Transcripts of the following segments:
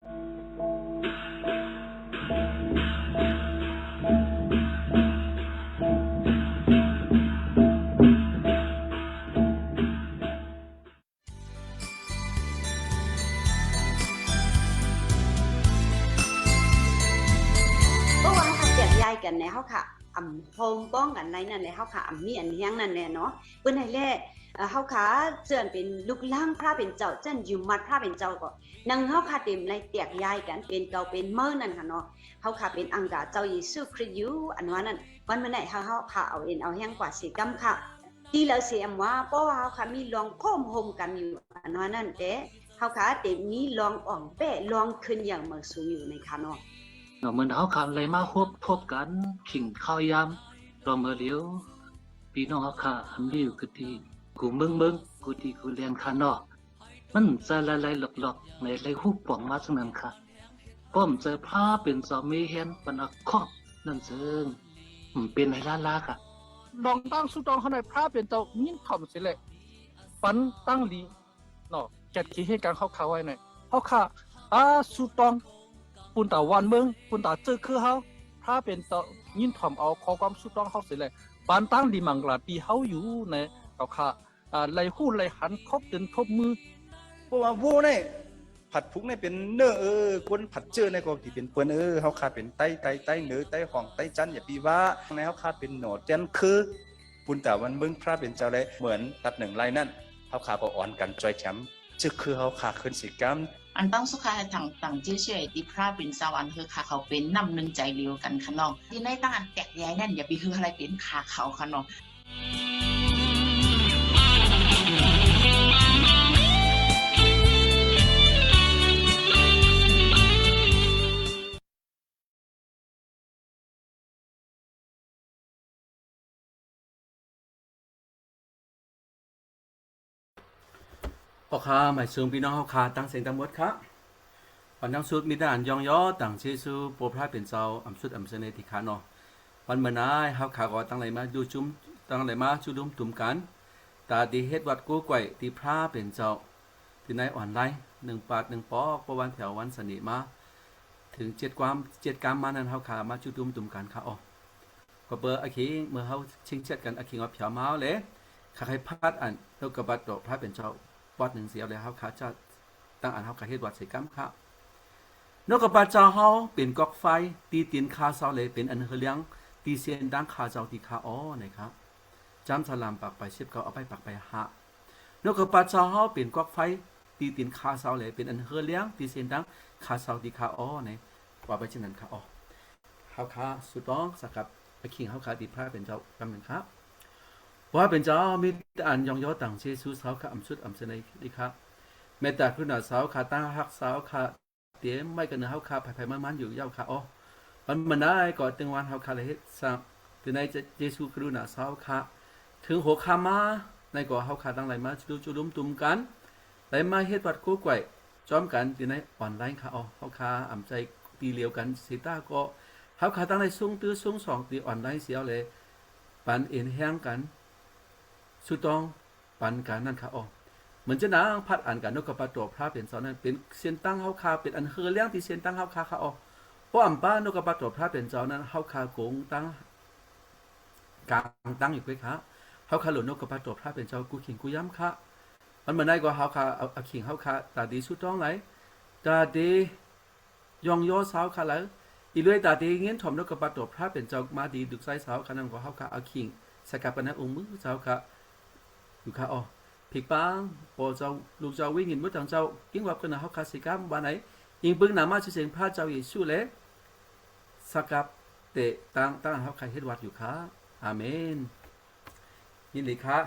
กันในเฮาค่ะโฮมป้องกันในนั่นแหละเฮาค่ะมีอันเฮียงนั่นแหละเนาะเปิ้นให้แลเฮาค่ะเจิ้นเป็นลูกหลางพระเป็นเจ้าเจิ้นอยู่มัดพระเป็นเจ้าก็นังเฮาค่ะเต็มไล่แตกย้ายกันเป็นเก่าเป็นเมื่อนั่นค่ะเนาะเฮาค่ะเป็นอังกาเจ้าเยซูคริสต์อยู่อันว่านั้นวันมื้อไหนเฮาค่ะเอาเอ็นเอาแฮงกว่าสิกรรมค่ะที่แล้วเสียมว่าเพราะว่าเฮาค่ะมีลองพ้อมโฮมกันอยู่อันว่านั้นแต่เฮาค่ะเต็มมีลองอ่องแป้ลองขึ้นอย่างเมื่อสูงอยู่ในค่ะเนาะเหมือนเขาคำอะไรมาพบกันขิงข้าวยำรอเมื่อเดียวพี่น้องเขาขาอันนี้อยู่คือที่กูมึงกูที่กูเรียนข้างนอกมันจะละหลอกในไรหุบป่องมาสักนั้นค่ะป้อมเจอผ้าเป็นสามีเห็นปันอักคอบนั่นเชิงเป็นในลาค่ะลองตั้งสุดองเขาในพระเป็นเจ้ายิ่งถ่อมสิเลยปันตั้งลีเนาะแกที่ให้การเขาไว้หน่อยเขาขาสุดองปุ่นตาวันเมืองปุ่นตาเจอคือเขาพระเป็นเจ้ายิ่งถ่อมเอาขอความสุดองเขาสิเลยปันตั้งลีมังกรปีเขาอยู่ในเขาขาไหลหู้ไหลหันคบจนคบมือเพราะว่าโว้เนี่ยผัดพุกเนี่ยเป็นเนื้อคนผัดเจอในกองที่เป็นเปิ้นเขาขาดเป็นไต้เนื้อไต้ห้องไต้จันอย่าปีว่าในเขาขาดเป็นโหนดเจนคือปุณแต่วันเบิ่งพระเป็นเจ้าเลยเหมือนตัดหนึ่งไล่นั่นเขาขาดบ่อ่อนกันจอยแชมป์จึกคือเขาขาดขึ้นสิกรรมอันต้องสุขาต่างเชื่อที่พระเป็นสวรรค์คือขาเขาเป็นน้ำหนึ่งใจเดียวกันค่ะน้องที่ในตั้งอันแตกแยกนั่นอย่าไปคืออะไรเป็นขาเขาค่ะน้องพ่อค้าหมายถึงพี่น้องเขาขาตั้งเสียงตั้งหมดครับวันนั้นสุดมีแต่อันยองย่อต่างเชซูโปรพระเป็นเจ้าอัมสุดอัมเสนติขาเนาะวันเมื่อนาเขาขาก็ตั้งไหลมาดูจุ่มตั้งไหลมาชุดุมตุ่มกันตาดีเฮ็ดวัดกู้ไก่ที่พระเป็นเจ้าที่ในอ่อนไล่1 ปาด 1 ปอกประวันแถววันสนิมาถึง7 กรัมมานั้นเขาขามาชุดุมตุ่มกันค่ะอ๋อก็เบอร์อาคิงเมื่อเขาชิงเช็ดกันอาคิงเอาเผียวเมาเลยข้าให้พัดอันแล้วก็บัดดอกพระเป็นเจ้าวัด1 เสียวเลยครับข้าจะตั้งอันเขาขาเฮ็ดวัดใส่กัมครับนกกระปาเจ้าเฮาเป็นกอกไฟตีตีนคาเสาเลยเป็นอันเฮเลียงตีเสียนดังคาเจ้าตีคาอ้อนะครับจำสลามปากไป19เอาไปปากไปหานกกระปาเจ้าเฮาเป็นกอกไฟตีตีนคาเสาเลยเป็นอันเฮเลียงตีเสียนดังคาเสาตีคาอ้อในว่าไปเช่นนั้นค่ะอ๋อเฮาคาสุดต้องสักกับไปขิงเฮาคาตีพระเป็นเจ้ากำเนิดครับว่าเป็นเจ้ามีอันยองย่อต่างเชซูเสาคาอัมชุดอัมเสนดีครับเมตตาคุณาเสาคาตั้งฮักเสาคาเดี๋ยวไม่กันเนื้อเฮาคาไผ่มันอยู่ยาวคาอ๋อมันได้ก่อนตึงวันเฮาคาเลยสักถึงในเยซูคริสต์น่ะเฮาคาถึงหัวคามาในก่อเฮาคาตั้งไหลมาจุดุมตุ่มกันไหลมาเฮ็ดวัดกู้ไก่จอมกันถึงในออนไลน์คาอ๋อเฮาคาอ่ำใจตีเลียวกันสิตาก็เฮาคาตั้งในซุ้งตื้อซุ้ง2ตีออนไลน์เสียวเลยปันเอ็นแห้งกันสุดต้องปันกันนั่นคาอ๋อเหมือนจะนางพัดอ่านกันนกกระปาตัวพระเป็นสอนนั้นเป็นเส้นตั้งเฮาคาเป็นอันเฮเลี้ยงที่เส้นตั้งเฮาคาค่ะอ๋อเพราะอัมป้านกกระปาตัวพระเป็นเจ้านั้นเฮาคากงตั้งกลางตั้งอยู่ด้วยค่ะเฮาคาหลุนนกกระปาตัวพระเป็นเจ้ากูขิงกูย้ำค่ะมันเหมือนได้ก็เฮาคาเอาขิงเฮาคาตาดีสุดต้องไหลตาดียองย่อสาวคาแล้วอีเลื่อยตาดีเงี้ยถ่อมนกกระปาตัวพระเป็นเจ้ามาดีดุกไซสาวขนาดก็เฮาคาเอาขิงสกัดปนักองค์มือสาวคาอยู่ค่ะอ๋อผิดปังพอเจ้าลูกเจ้าวิ่งหินมุดทางเจ้ายิ่งวับกันนะเขาคาสิกรรมวันไหนยิ่งปึ้งหนามาเสียงพระเจ้าเยซูเลยสักกับเตะตั้งเขาใครเฮ็ดวัดอยู่ค่ะอาเมนยินดีค่ะ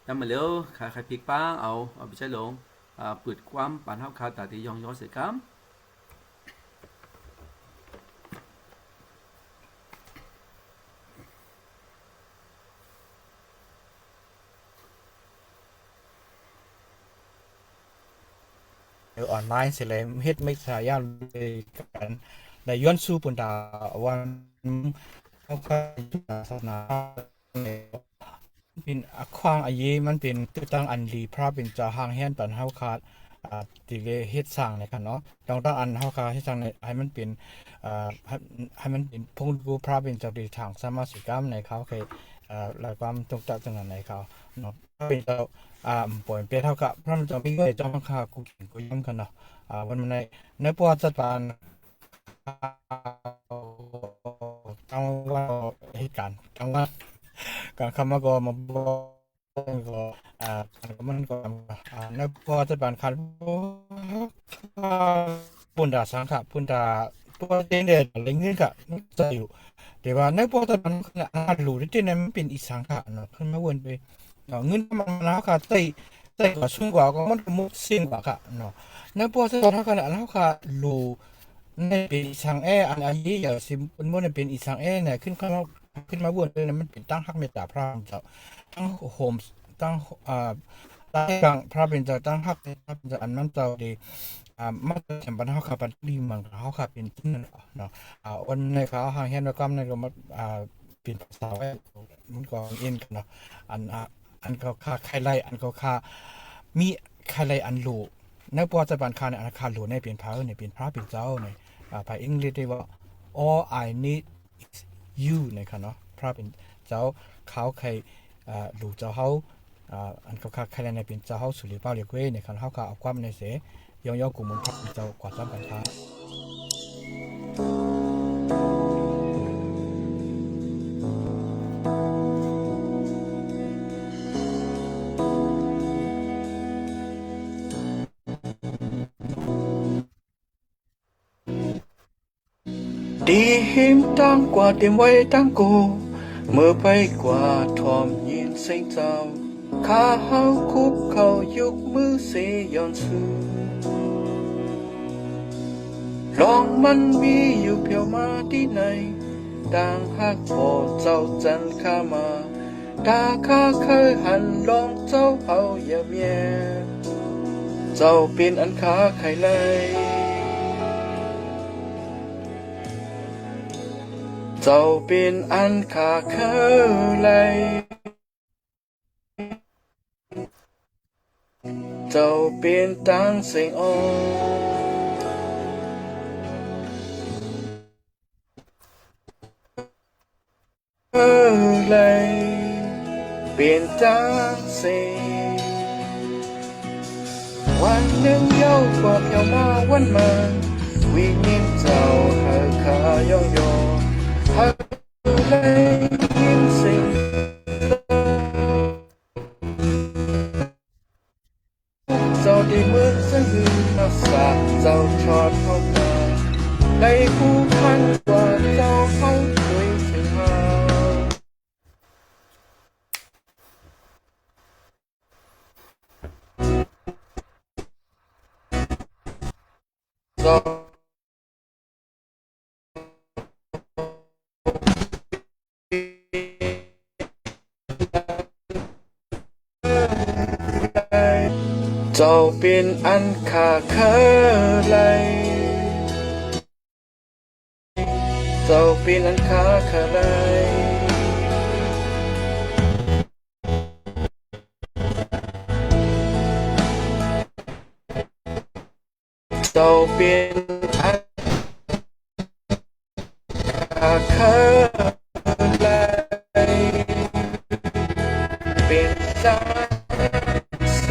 จำมาเร็วค่ะใครผิดปังเอาไปใช้หลงเปิดความปันเขาคาแต่ที่ยองย้อเสียกรรมออนไลน์เสร็จเลยเฮ็ดไม่สายาเลยกันได้ย้อนสู้ปุ่นดาวันเขาก็ศาสนาเป็นควางอาเยมันเป็นตั้งอันลีพระเป็นเจ้าห้างแห่นปันเฮาขาด ที่เฮ็ดสร้างในกันเนาะต้องอันเฮาค่ะเฮ็ดสร้างในให้มันเป็นให้มันเป็นพงศ์พระเป็นเจ้าที่ทางสมาสิกรรมในเขาเคยรายความตรงจักจังนั้นในเขาเนาะเป็นเจ้าปล่อยเป็นเท่ากับพระเจ้ามีไว้เจ้ามันค่ากูกินกูย่ำกันเนาะวันในประวัติศาสตร์จังว่าเหตุการณ์จังว่าการคำว่าก็มาก็มันก็ในพอจะบานคันปุ่นดาสังขะปุ่นดาตัวเด่นเด่นอะไรเงี้ยก็จะอยู่แต่ว่าในพอจะบานรู้ที่เนี่ยมันเป็นอีสังขะเนาะขึ้นมาวนไปเงินมันแล้วค่ะใส่กว่าสูงกว่าก็มันมุดสิ่งกว่าค่ะเนาะในพอจะบานคันแล้วค่ะรู้ในเป็นอีสังอันนี้อย่างสิมันบ่ได้เป็นอีสังเนี่ยขึ้นมาวนเลยมันเป็นตั้งฮักเมตตาพระเจ้าตั้งโฮมตั้งตั้งพระเป็นเจ้าตั้งฮักพระเป็นเจ้าอันนั้นเจ้าดีมาแต่ปัญหาขับปันดีมันเขาขับเป็นที่นั่นเนาะวันในเขาหางเห็นว่ากรรมในก็มาเป็นภาษามันก็เอ็นกันเนาะอันเขาค่าใครไล่อันเขาค่ามีใครไล่อันโลในปัจจุบันค่าในอันค่าโลในเป็นพระเนี่ยเป็นพระเป็นเจ้าในภาษาอังกฤษเรียกว่า all I need is you นะครับเนาะพระเป็นเจ้าเขาใครดูเจ้าเขาอันเขาค่าใครในเป็นเจ้าเขาสุริเป้าเรียกเว้ในคันเขาค่าเอาความในเสยองกุมุนพระเป็นเจ้ากว่าจ้ำกันค้าดีหิมตั้งกว่าเต็มไว้ตั้งกูเมื่อไปกว่าทอมยินเสียงเจ้าข้าเฮาคุบเขายุกมือเสียย้อนซื้อลองมันมีอยู่เพียวมาที่ไหนต่างหักพอเจ้าจันข้ามาตาข้าเคยหันลองเจ้าเอาอย่าเมียเจ้าเป็นอันขาไข่เลยเจ้าเป็นอันขาเคยเลยเจ้าเป็นตั้งเสียงอ่อนเลยเป็นตั้งเสียงวันหนึ่งเย้ากว่าเพียวมาวันมาวิ่งยิ้มเจ้าหาขายองยอหาเลยยิ้มสิ่งเจ้าได้เหมือนสังหือนักษาเจ้าชอดเข้ามาได้ผู้พันกว่าเจ้าเข้าคุยถึงหาเจ้าเจ้าเป็นอันขาเคยเลยเจ้าเป็นอันขาเคยเลยเจ้าเป็นอันขาเคยเลยเป็นสาเส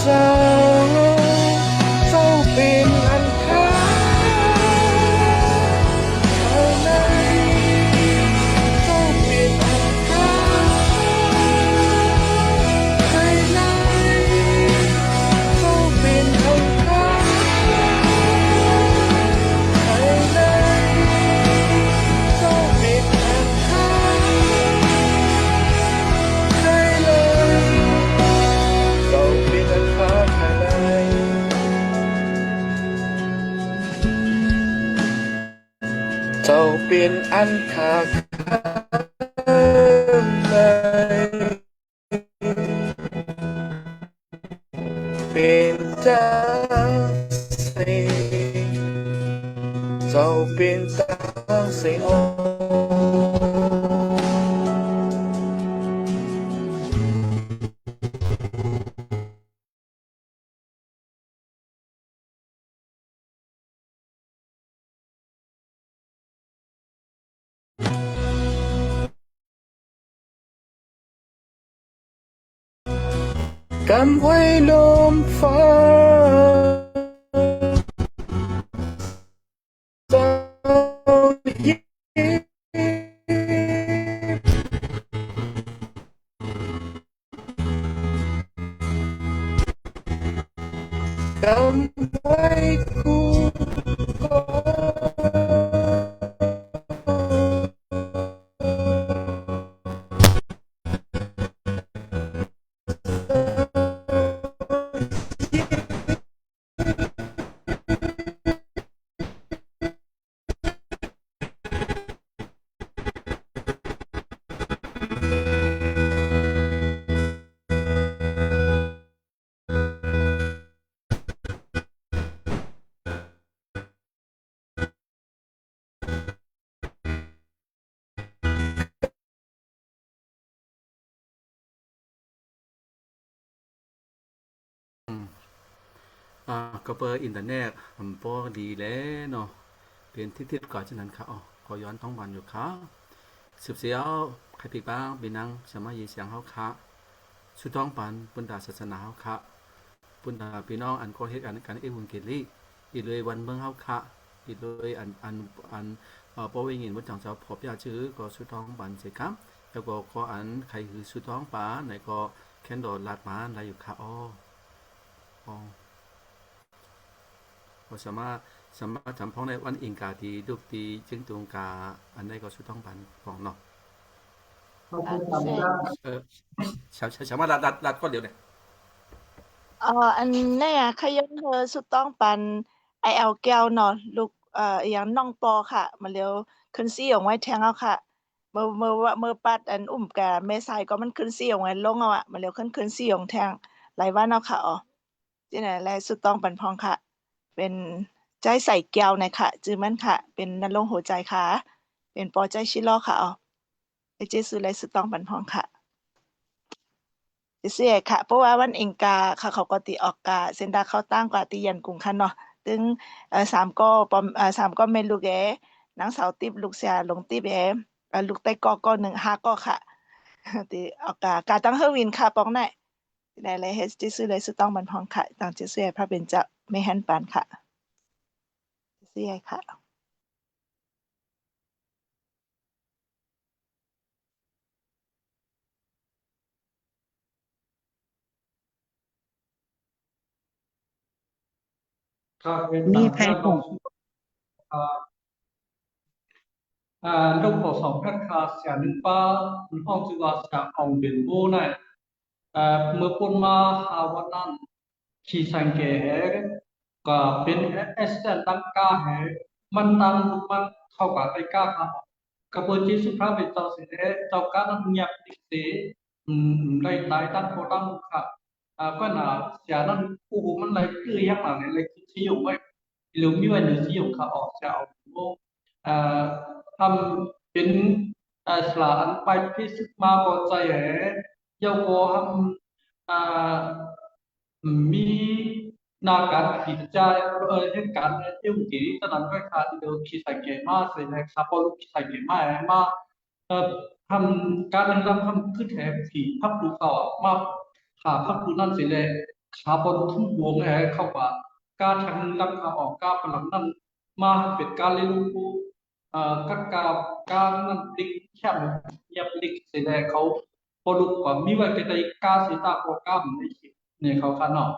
เจ้าเป็นอันขาอะไรเจ้าเป็นอันขาอะไรเจ้าเป็นอันขาอะไรเจ้าเป็นอันขาอะไรเจ้าเป็นอันขาอะไรเจ้าเป็นอันขาเลยเป็นจังสิเจ้าเป็นจังสิโอ กำไว้ลมฟ้าเจ้ายิ้มกำไว้คู่กก็เปิดอินเทอร์เน็ตพอดีแล้วเนาะเป็นทิศก่อนฉะนั้นค่ะก็ย้อนท้องวันอยู่ค่ะสืบเสียวใครปีบ้างเป็นนังสมัยเสียงเฮาค่ะชุดท้องปันปุณดาศาสนาเฮาค่ะปุณดาพี่น้องอันก็เฮ็ดกันเอวุนเกลีอีเลยวันเมืองเฮาค่ะอีเลยอันปอเวงินวันจังเจ้าพบยาชื่อก็ชุดท้องปันเสครับแล้วก็ขออันใครคือชุดท้องป่าไหนก็แคนดอลลาดมาอะไรอยู่ค่ะก็สามารถทำพ้องในวันอิงกาดีดุกดีจึงตรงกาอันใดก็ชุดท้องปันของเนาะสามารถรัดก็เดี๋ยวเนี่ยอันนี้ขยนสุดต้องปันไอเอลแก้วเนาะลูกอย่างน้องปอค่ะมาเร็วขึ้นซี่ของไว้แทงเอาค่ะเมื่อปัดอันอุ้มกะเมษายก็มันขึ้นซี่ของไว้ลงเอาอะมาเร็วขึ้นซี่ของแทงหลายวันเอาค่ะที่ไหนแลสุดต้องปันพองค่ะเป็นใจใส่แก้วในค่ะจื้อมันค่ะเป็นนรงหัวใจค่ะเป็นปอใจชิลอค่ะไอเจสุไรสุดต้องปันพองค่ะเสียค่ะเพราะว่าวันเองกาค่ะเขาก็ติออกกาเส้นดาเข้าตั้งกว่าติยันกรุงคันเนาะตึง3ก็ปอม3ก็แม่นลูกแนางสาวติ๊บลูกเสียลงติ๊บลูกใต้ก็1 5ก็ค่ะติออกกาตั้งเฮอวินค่ะปองไหนได้เลยเฮ็ดจิซื้อเลยสุต้องบันพองค่ะตั้งจิซื้อพระเป็นเจ้าไม่หันปานค่ะเสียค่ะมีแพ้ของลูกของสองพันคาเสียหนึ่งป้าห้องจีวาเสียเอาเป็นโบนัยเมื่อปุ่นมาหาวันนั้นขีสังเกตก็เป็นเอสเซนตั้งกาเหมันตั้งมันเข้ากับไปกาครับกระบวนการสุภาพเป็นเจ้าเสียเจ้าการนั้นเงียบดิเสได้ตายตั้งโคตั้งค่ะก็น่าเสียนั้นผู้มันเลยเกลี้ยงอะไรเลยที่อยู่ไว้หรือมีวันหนึ่งที่อยู่ค่ะออกจะเอาโบทำเป็นสลานไปพิสุมาพอใจเจ้าก็ทำมีนาการผิดใจเหตุการณ์ที่อุกิริตนั้นก็ขาดเดียวคิดสังเกตมาเสียนะครับพอลูกคิดสังเกตมาทำการนั้นทำขึ้นแถบผีพักดูต่อมาขาพักดูนั่นเสียเลยขาบนทุ่งวงเข้าว่าการทำรับขาออกการพลังนั้นมาเป็นการเลี้ยงลูกการนั้นพลิกแคบยับพลิกเสียเลยเขาพอลูกว่ามีไว้เป็นการเสียตาโปรกรรมในเนี่ยเขาขนาด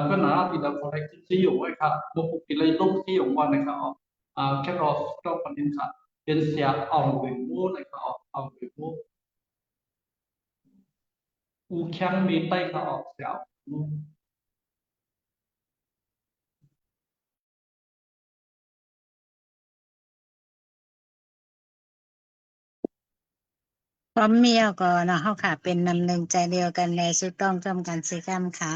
ก็น่าที่เราคอลเลกชันที่อยู่ไว้ครับบุกไปเลยลูกที่อยู่วันนะครับแค่รอต้องประเด็นค่ะเป็นเสียเอาเวมูนะครับเอาเวมูอูแข็งมีไตเขาออกเสียพร้อมเมียวก็เนาะเฮาค่ะเป็นนำหนึ่งใจเดียวกันในสุดต้องจำกันสิกรรมค่ะ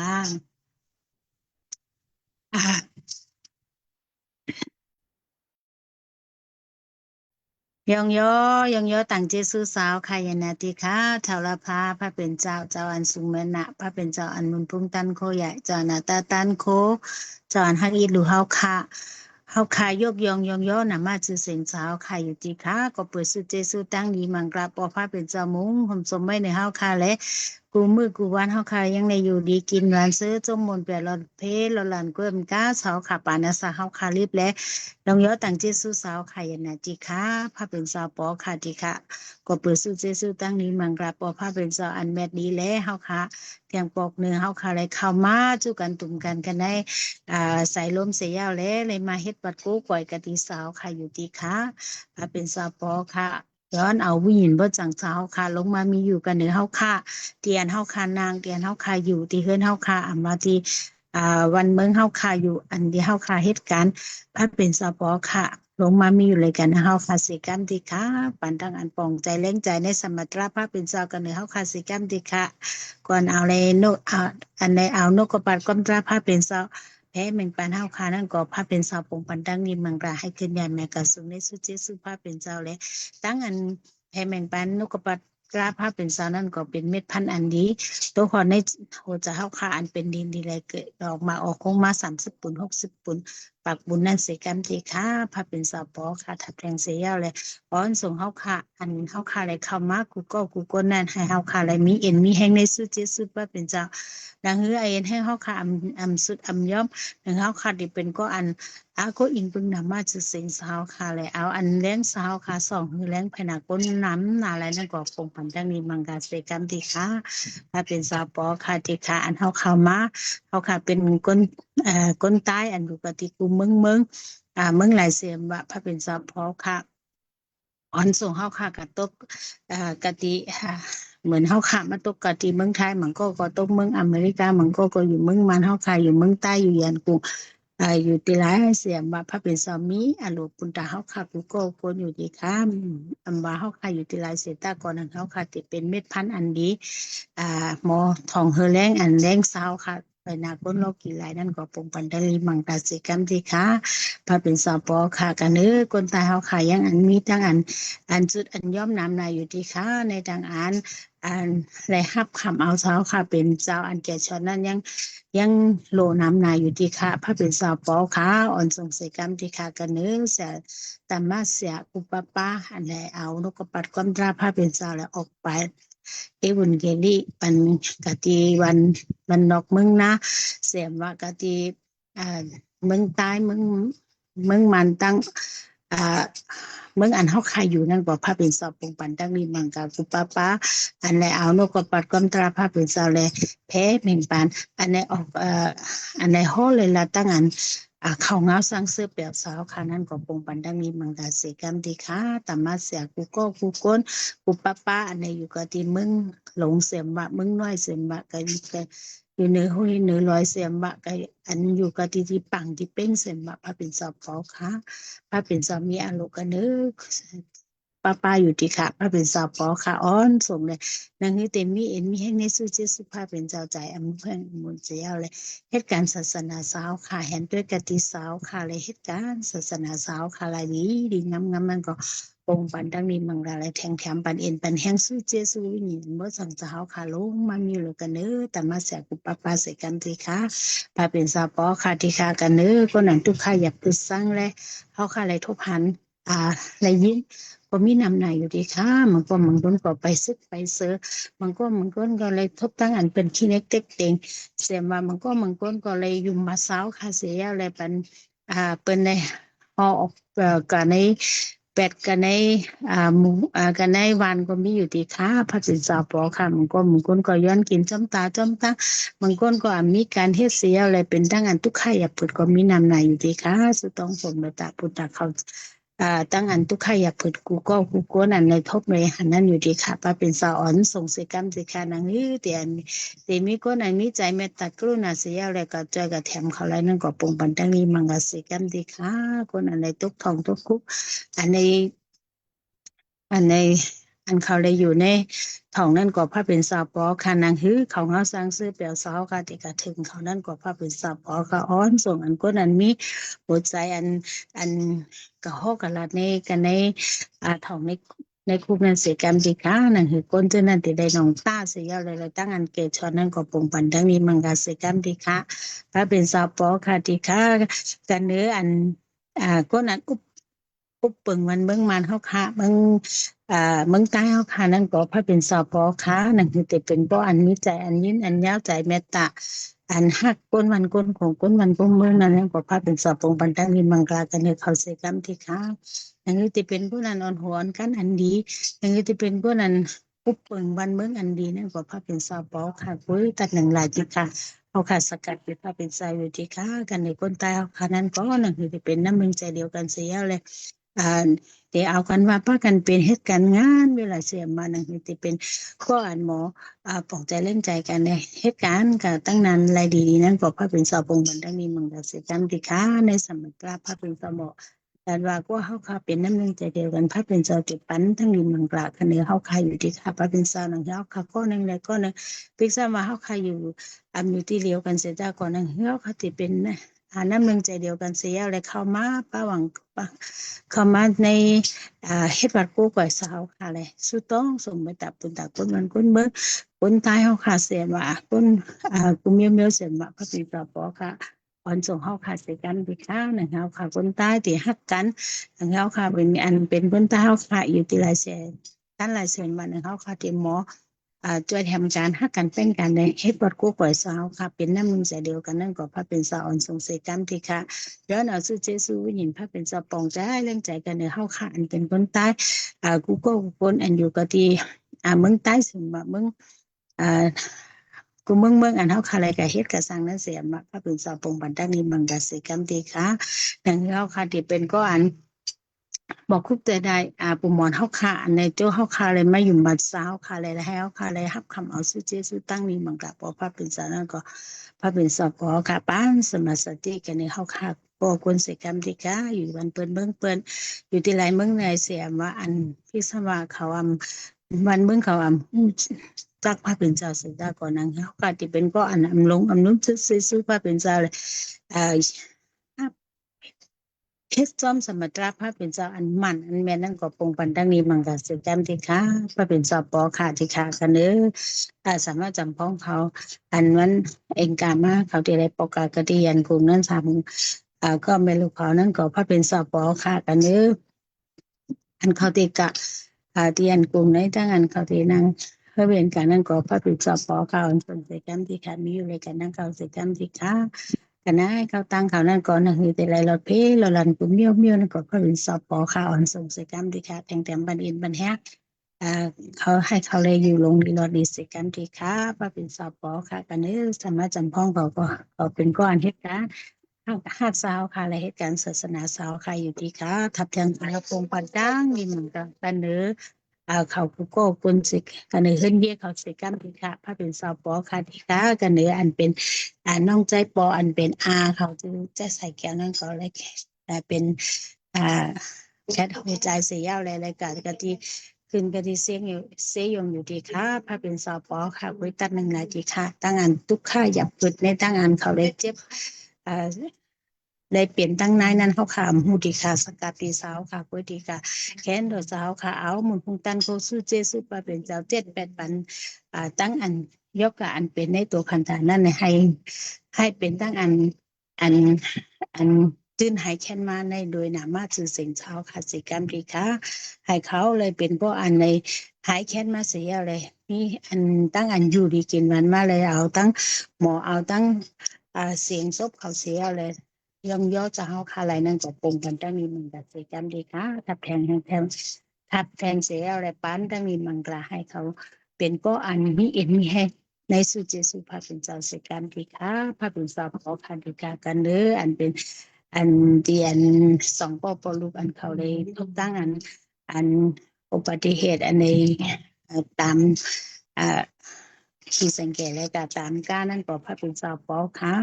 ยองยอต่างเจสุสาวค่ะยนาติค่ะเทาละพาพระเป็นเจ้าอันสูงเมนะพระเป็นเจ้าอันมุนพุ่งตันโคใหญ่เจ้านาตาตันโคเจ้าอันฮักอีหลูเฮาค่ะเฮ เฮาคายกยองยองย่อน่ะมาจือเสียงสาวคาอยู่ติค่ะก็เปิดสุเจสุตั้งนี้มังกราปอพาเป็นเจ้ามุงผมสมไว้ในเฮาคาและกูมือกูวันเฮาคายังในอยู่ดีกินหวานซื้อจมมนต์แปดหลอดเพหลอดหลานกล้วยมก้าสาวขาปานะสาเฮาคารีบและลองย่อตั้งเจสุสาวคายันนะติค่ะพาเป็นสาวปอคาติค่ะก็เปิดสุเจสุตั้งนี้มังกราปอพาเป็นสาวอันแมดดีและเฮาคาเตียงปอกเนื้อเฮาคาเลยเข้ามาจู้กันตุ่มกันกันได้ใส่ลมเสียยาวแล้วเลยมาเฮ็ดปัดกู้ก่อยกะติสาวค่ะอยู่ติค่ะเป็นสาวปอค่ะย้อนเอาผู้หญิงบ่จังสาวค่ะลงมามีอยู่กันเหนือเฮาค่ะเตียนเฮาค่ะนางเตียนเฮาค่ะอยู่ที่เฮือนเฮาค่ะมาที่วันเมืองเฮาค่ะอยู่อันที่เฮาค่ะเฮ็ดการเป็นสาวปอค่ะลงมามีอยู่เลยกันเฮาค่ะสิกรรมติค่ะปันทั้งอันปองใจแรงใจในสมรรถภาพเป็นสาวกันเหนือเฮาค่ะสิกรรมติค่ะก่อนเอาเลยโนอันในเอานกกระปัดก้มตราภาพเป็นสาวแพ้เมืองปันเฮาคานั่นก็ภาพเป็นสาวปงปันตั้งนี้มังราให้ขึ้นยันแม่กระสุนในสุเจสุภาพเป็นเจ้าและตั้งอันแพ้เมืองปันนกกระปัดกราภาพเป็นสาวนั่นก็เป็นเม็ดพันธุ์อันดีตัวขอในโหจะเฮาคาอันเป็นดินดีเลยเกิดออกมาออกคงมา30ปุ่น60ปุ่นปากบุญนั่นเสกรรมทีค่ะภาพเป็นสาวปอค่ะทับแทงเสียยาวเลยป้อนส่งเฮาคาอันเฮาคาเลยเข้ามากูก็นั่นให้เฮาคาเลยมีเอ็นมีแห้งในสุเจสุภาพเป็นเจ้าดังเฮือเอ็นให้เฮาคาอำสุดอำย่อมดังเฮาคาดิเป็นก็อันก็อิงปึงนำมาจะเสียงสาวคาเลยเอาอันแรงสาวคา2คือแรงพนาก้นน้ำนาอะไรนั่นก็คงปันดังนี้มังกาเสกรรมทีค่ะถ้าเป็นสาวปอค่ะติค่ะอันเฮาเข้ามาเฮาค่ะเป็นก้นใต้อันอยู่กติกูเมืองเมืองหลายเสียมว่าพระเป็นสาวปอค่ะอ่อนส่งเฮาค่ะกะตกกะติเหมือนเฮาค่ะมาตกกะติเมืองไทยมันก็ตกเมืองอเมริกามันก็อยู่เมืองมันเฮาค่ะอยู่เมืองใต้อยู่ยันกูอยู่ที่หลายเสียมว่าพระเป็นสามีอโลปุนตาเฮาค่ะกูก็คนอยู่ที่ค่ะอันว่าเฮาค่ะอยู่ที่หลายเสียตาก่อนนั้นเฮาค่ะที่เป็นเม็ดพันธุ์อันดีหมอทองเฮอแรงอันแรงสาวค่ะไปนาคนโลกีหลายนั่นก็ปงปันดลีมังตาสิกรรมที่ค่ะพระเป็นสาวปอค่ะกันคนตายเฮาค่ะยังอันมีทั้งอันจุดอันย่อมน้ำนายอยู่ที่ค่ะในทางอันและฮับคำเอาเช้าค่ะเป็นเจ้าอันแก่ชนนั้นยังโลน้ำนายอยู่ที่ค่ะพระเป็นสาวปอค่ะอ่อนส่งเสกรรมที่ค่ะกันเสียตามาเสียอุปปาอันใดเอานกกระปัดก้มตราพระเป็นสาวแล้วออกไปบุญเกลีปันกะตีวันนอกเมืองนะเสียมว่ากะตีเมืองใต้เมืองมันตั้งเมืองอันเฮาคายอยู่นั่นก็พระเป็นสอบปงปันตั้งนี้มังกากุปะปะอันใดเอานกกระปัดก้มตราพระเป็นสาวแลแพ้เม่งปานอันใดออกอันใดโหเลยละตั้งอันเขาเงาสร้างเสื้อเปียกสาวค่ะนั่นก็ปงปันดังนี้มังดาเสกรรมดีค่ะตามาเสียกูก้นกูป้าอันในอยู่กับที่มึงหลงเสียมบะมึงน้อยเสียมบะก็อยู่เหนือห้วยเหนือลอยเสียมบะก็อันอยู่กับที่ปังที่เป้งเสียมบะพระเป็นสอบขอค่ะพระเป็นสามีอโลกันป้าอยู่ที่ค่ะพระเป็นสาวปอค่ะอ้อนส่งเลยนางนี้เต็มมีเอ็นมีแห้งในสุเจสุภาพเป็นเจ้าใจอำเภอมุนเจียวเลยเหตุการณ์ศาสนาสาวค่ะเห็นด้วยกติสาวค่ะเลยเหตุการณ์ศาสนาสาวค่ะลายดีงามมันก็ปงปันดังนี้มังอะไรแทงแถมปันเอ็นปันแห้งสุเจสุวิญญาณเมื่อสั่งสาวค่ะลงมามีเหลือกันแต่มาเสียกุปปาเสกันทีค่ะพระเป็นสาวปอค่ะที่ค่ะกันก็นั่นทุกข้าอยากตึกสร้างเลยเขาค่ะเลยทบหันอะไรยิ้มก็มีนำหน่ายอยู่ดีค่ะมันคนก็ไปซึกไปเสือมันก็เลยทบตั้งอันเป็นขี้เล็กเต็กเต็งเสียมามันคนก็เลยยุ่มมาสาวค่ะเสียอะไรเป็นเป็นในออกกันในเป็ดกันในหมูกันในวันก็มีอยู่ดีค่ะพระสินสาวปอค่ะมันคนก็ย้อนกินจ้ำตามันคนก็มีการเฮ็ดเสียอะไรเป็นตั้งอันทุกข์อยากเปิดก็มีนำหน่ายอยู่ดีค่ะสุต้องสมตาพุทธเขาตั้งอันทุกข์อยากเปิดกูก็นั่นในทบเลยหันนั่นอยู่ดีค่ะป้าเป็นสาวอ่อนส่งเสกรรมเสกานังเตียมีก็นันมีใจเมตตากรุณาเสียอะไรก็เจอกับแถมเขาไรนั่นก็ปงปันตั้งนี้มังกรเสกรรมดีค่ะคนอันในทุกทองทุกคุกอันเขาเลยอยู่ในท้องนั่นก็พระเป็นสาวปอค่ะนางเขาเงาสร้างซื้อเปียวสาวค่ะที่กระถึงเขานั่นก็พระเป็นสาวปอค่ะอ้อนส่งอันก็นั้นมีหัวใจอันกระหอกกระลาดในกันในท้องในคุกนั้นเสียกรรมดีค่ะนั่นคือก้นเจ้านั่นที่ได้น้องตาเสียเลยตั้งอันเกชอนนั่นก็ปงปันทั้งนี้มังกรเสียกรรมดีค่ะพระเป็นสาวปอค่ะดีค่ะกันอัน ก็นั้นอุปเปิงวันเบิ่งมันเฮาค่ะเบิ่งเมืองใต้เฮาค่ะนั่นก็พระเป็นสปค่ะนั่นคือแต่เป็นบ่อันมีใจอันยินอันยาวใจเมตตาอันฮักก้นวันก้นของก้นวันก้นเมืองนั่นแหละก็พระเป็นสปงปันตั้งมีมังกลากันเนเขาเสกรรมที่ค่ะนั่นคือแต่เป็นผู้นั้นอ่อนหวนกันอันดีนั่นคือแต่เป็นผู้นั้นอุปเปิงวันเมืองอันดีนั่นก็พระเป็นสปค่ะคุยตัดหนึ่งหลายที่ค่ะเอาค่ะสกัดเป็นพระเป็นสายอยู่ที่ค่ะกันในคนใต้เฮาค่ะนั้นก็นั่นคือจะเป็นน้ำมึงใจเดียวกันเสียเลยเดี๋ยวเอากันว่าป้ากันเป็นเหตุการณ์งานเวลาเสียมานั่นคือจะเป็นข้ออ่านหมอปลอบใจเล่นใจกันในเหตุการณ์กับตั้งนานรายดีนั้นก็พระเป็นสาวปงบันดังนี้มึงกับเสียจำที่ค้าในสมัยกล้าพระเป็นสาวหมอแต่ว่าก็เฮาค่ะเป็นน้ำหนึ่งใจเดียวกันพระเป็นสาวจุดปั้นทั้งนี้มึงกล้าคันนี้เฮาค่ะอยู่ที่ค่ะพระเป็นสาวนั่งเฮาค่ะก็นึงเลยก็นึงพิกษามาเฮาค่ะอยู่อยู่ที่เดียวกันเสียจ้าก่อนนึงเฮาค่ะที่เป็นน้ำหนึ่งใจเดียวกันเสียอะไรเข้ามาป้าหวังเข้ามาในเฮ็ดวัดกู้ก่อยสาวค่ะเลยสุดต้องสมไปตับตุนตาคนมันคนเบิ่งคนตายเฮาค่ะเสียว่าคนกุมเมียวเสียว่าพระปีปอค่ะอ่อนส่งเฮาค่ะเสียกันไปข้าวนะเฮาค่ะคนตายที่ฮักกันเฮาค่ะเป็นอันเป็นคนตายเฮาค่ะอยู่ที่หลายแสนกันหลายแสนวันเฮาค่ะที่หมอช่วยทำการฮักกันเป็นกันในเฮ็ดวัดกู้ก่อยสาวค่ะเป็นน้ำมึงใจเดียวกันนั่นก็พระเป็นสาวอ่อนส่งเสียกันที่ค่ะย้อนเอาชื่อเจซูวิญญาณพระเป็นสาวปองใจเรื่องใจกันในเฮาค่ะอันเป็นคนตายกูก็คนอันอยู่ก็ที่เมืองใต้ซึ่งว่าเมืองกูเมืองอันเฮาค่ะอะไรก็เฮ็ดก็สร้างนั้นเสียมาพระเป็นสาวปองบันดังนี้มังกะสิกรรมที่ค่ะดังเฮาค่ะที่เป็นก็อันบอกคุกแต่ได้ปุ่มหมอนเฮาค่ะในโจ้เฮาค่ะเลยมาอยู่บัดสาวค่ะเลยแล้วให้เฮาค่ะเลยรับคำเอาชื่อเจซูตั้งนี้มังกะพอพระเป็นสาวนั้นก็พระเป็นสาวพอค่ะปานสมาสติกันในเฮาค่ะก็คนสิกรรมที่ค่ะอยู่วันเปิ้นเบิ่งเปิ้นอยู่ที่หลายเมืองในเสียว่าอันที่สว่าเขาวันเมืองเขาจากพระเป็นเจ้าสุดาก่อนนั้นเขาก็ที่เป็นก็อันลงนุ่มซื้อพระเป็นเจ้าเลยเพชรจอมสมตราพระเป็นเจ้าอันมันอันแม่นั่นก็ปงปันดังนี้มังกะเสจำที่ค่ะพระเป็นเจ้าปอค่ะที่ค่ะกันเด้อสามารถจำพ้องเขาอันวันเองกามาเขาที่ได้ปกากติยันกลุ่มนั้นสามก็ไม่รู้เขานั้นก็พระเป็นเจ้าปอค่ะกันเด้ออันเขาที่กะที่อันกลุ่มในทั้งอันเขาที่นั่งเพื่อเป็นการนั่งก็พระเป็นเจ้าปอค่ะอันเป็นเสจำที่ค่ะมีอยู่ในการนั่งเขาเสจำที่ค่ะกันนะเขาตั้งเขานั่นก่อนนะคือแต่ไรรถเพลเราลันกุมเมียวนั่นก็พระเป็นสอบปอข่าวอ่อนส่งเสกรรมดีค่ะแต่งแต่บันอินบันแฮกเขาให้เขาเลยอยู่ลงดีรอดีเสกรรมดีค่ะพระเป็นสอบปอค่ะกันนี้สามารถจำพ้องเขาเป็นก้อนเหตุการณ์หักสาวค่ะและเหตุการณ์ศาสนาสาวค่ะอยู่ที่ค่ะทับเทียงพระพงปันจ้างมีเหมือนกันเนื้อเขาผู้ก็คนสิกันเนื้อเฮือนเบี้ยเขาสิกันที่ค่ะพระเป็นสาวปอค่ะที่ค่ะกันเนื้ออันเป็นน้องใจปออันเป็นเขาจะใส่แก้วนั่นก็เลยเป็นแคทหัวใจเสียอะไรรายการกะที่ขึ้นกะที่เสียงอยู่ที่ค่ะพระเป็นสาวปอค่ะไว้ตัดหนึ่งหลายที่ค่ะตั้งอันทุกข้าหยับจุดในตั้งอันเขาเลยเจ็บได้เปลี่ยนตั้งนายนั้นเขาค่ะหูดีค่ะสกัดตีสาวค่ะกุยดีค่ะแขนโดยสาวค่ะเอาหมุนพุงตันโคสู้เจสู้ปาเป็นเจ้า7-8ปันตั้งอันยกกับอันเป็นในตัวคันธานั่นให้เป็นตั้งอันจื้นหายแค้นมาในโดยหนามาจื้อเสียงเช้าค่ะสิกรรมดีค่ะให้เขาเลยเป็นพวกอันในหายแค้นมาเสียเลยนี่อันตั้งอันอยู่ดีกินวันมาเลยเอาตั้งหมอเอาตั้งเสียงซบเขาเสียเลยย่อมย่อจะเฮาคาไหลนั่นก็ปงกันตั้งนี้มันก็สิกรรมดีค่ะทับแทงเสียอะไรปานตั้งนี้มันกลาให้เขาเป็นก็อันมีเอ็นมีให้ในสุเจสุพระเป็นเจ้าสิกรรมดีค่ะพระเป็นสาวขอคันดีค่ะกันเด้ออันเป็นอันที่อันสองปอลูกอันเขาเลยทุกตั้งอันอุบัติเหตุอันในตามที่สังเกตและก็ตามการนั่นก็พระเป็นสาวปอค่ะ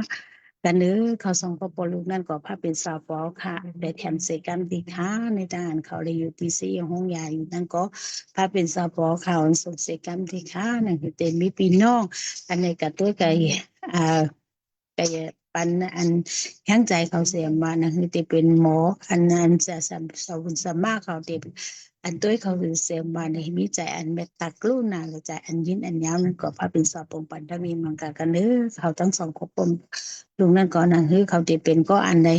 กันเนื้อเขาส่งปอลูกนั่นก็พระเป็นสาวปอค่ะได้แถมเสกันดีค่ะในทางเขาเลยอยู่ที่ซีห้องใหญ่นั่นก็พระเป็นสาวปอค่ะส่งเสกันดีค่ะนั่นคือเต็มมีพี่น้องอันในกับตัวไก่ปันอันแห้งใจเขาเสียมานะคือจะเป็นหมออันนั้นจะสามารถเขาเด็บอันตัวเขาเสียมาในมีใจอันเมตตากรุณาหรือใจอันยินอันยาวนั่นก็พระเป็นสอบปงปันถ้ามีมังกรกันเนื้อเขาทั้งสองครบปมลุงนั่นก็นั่นคือเขาจะเป็นก็อันใด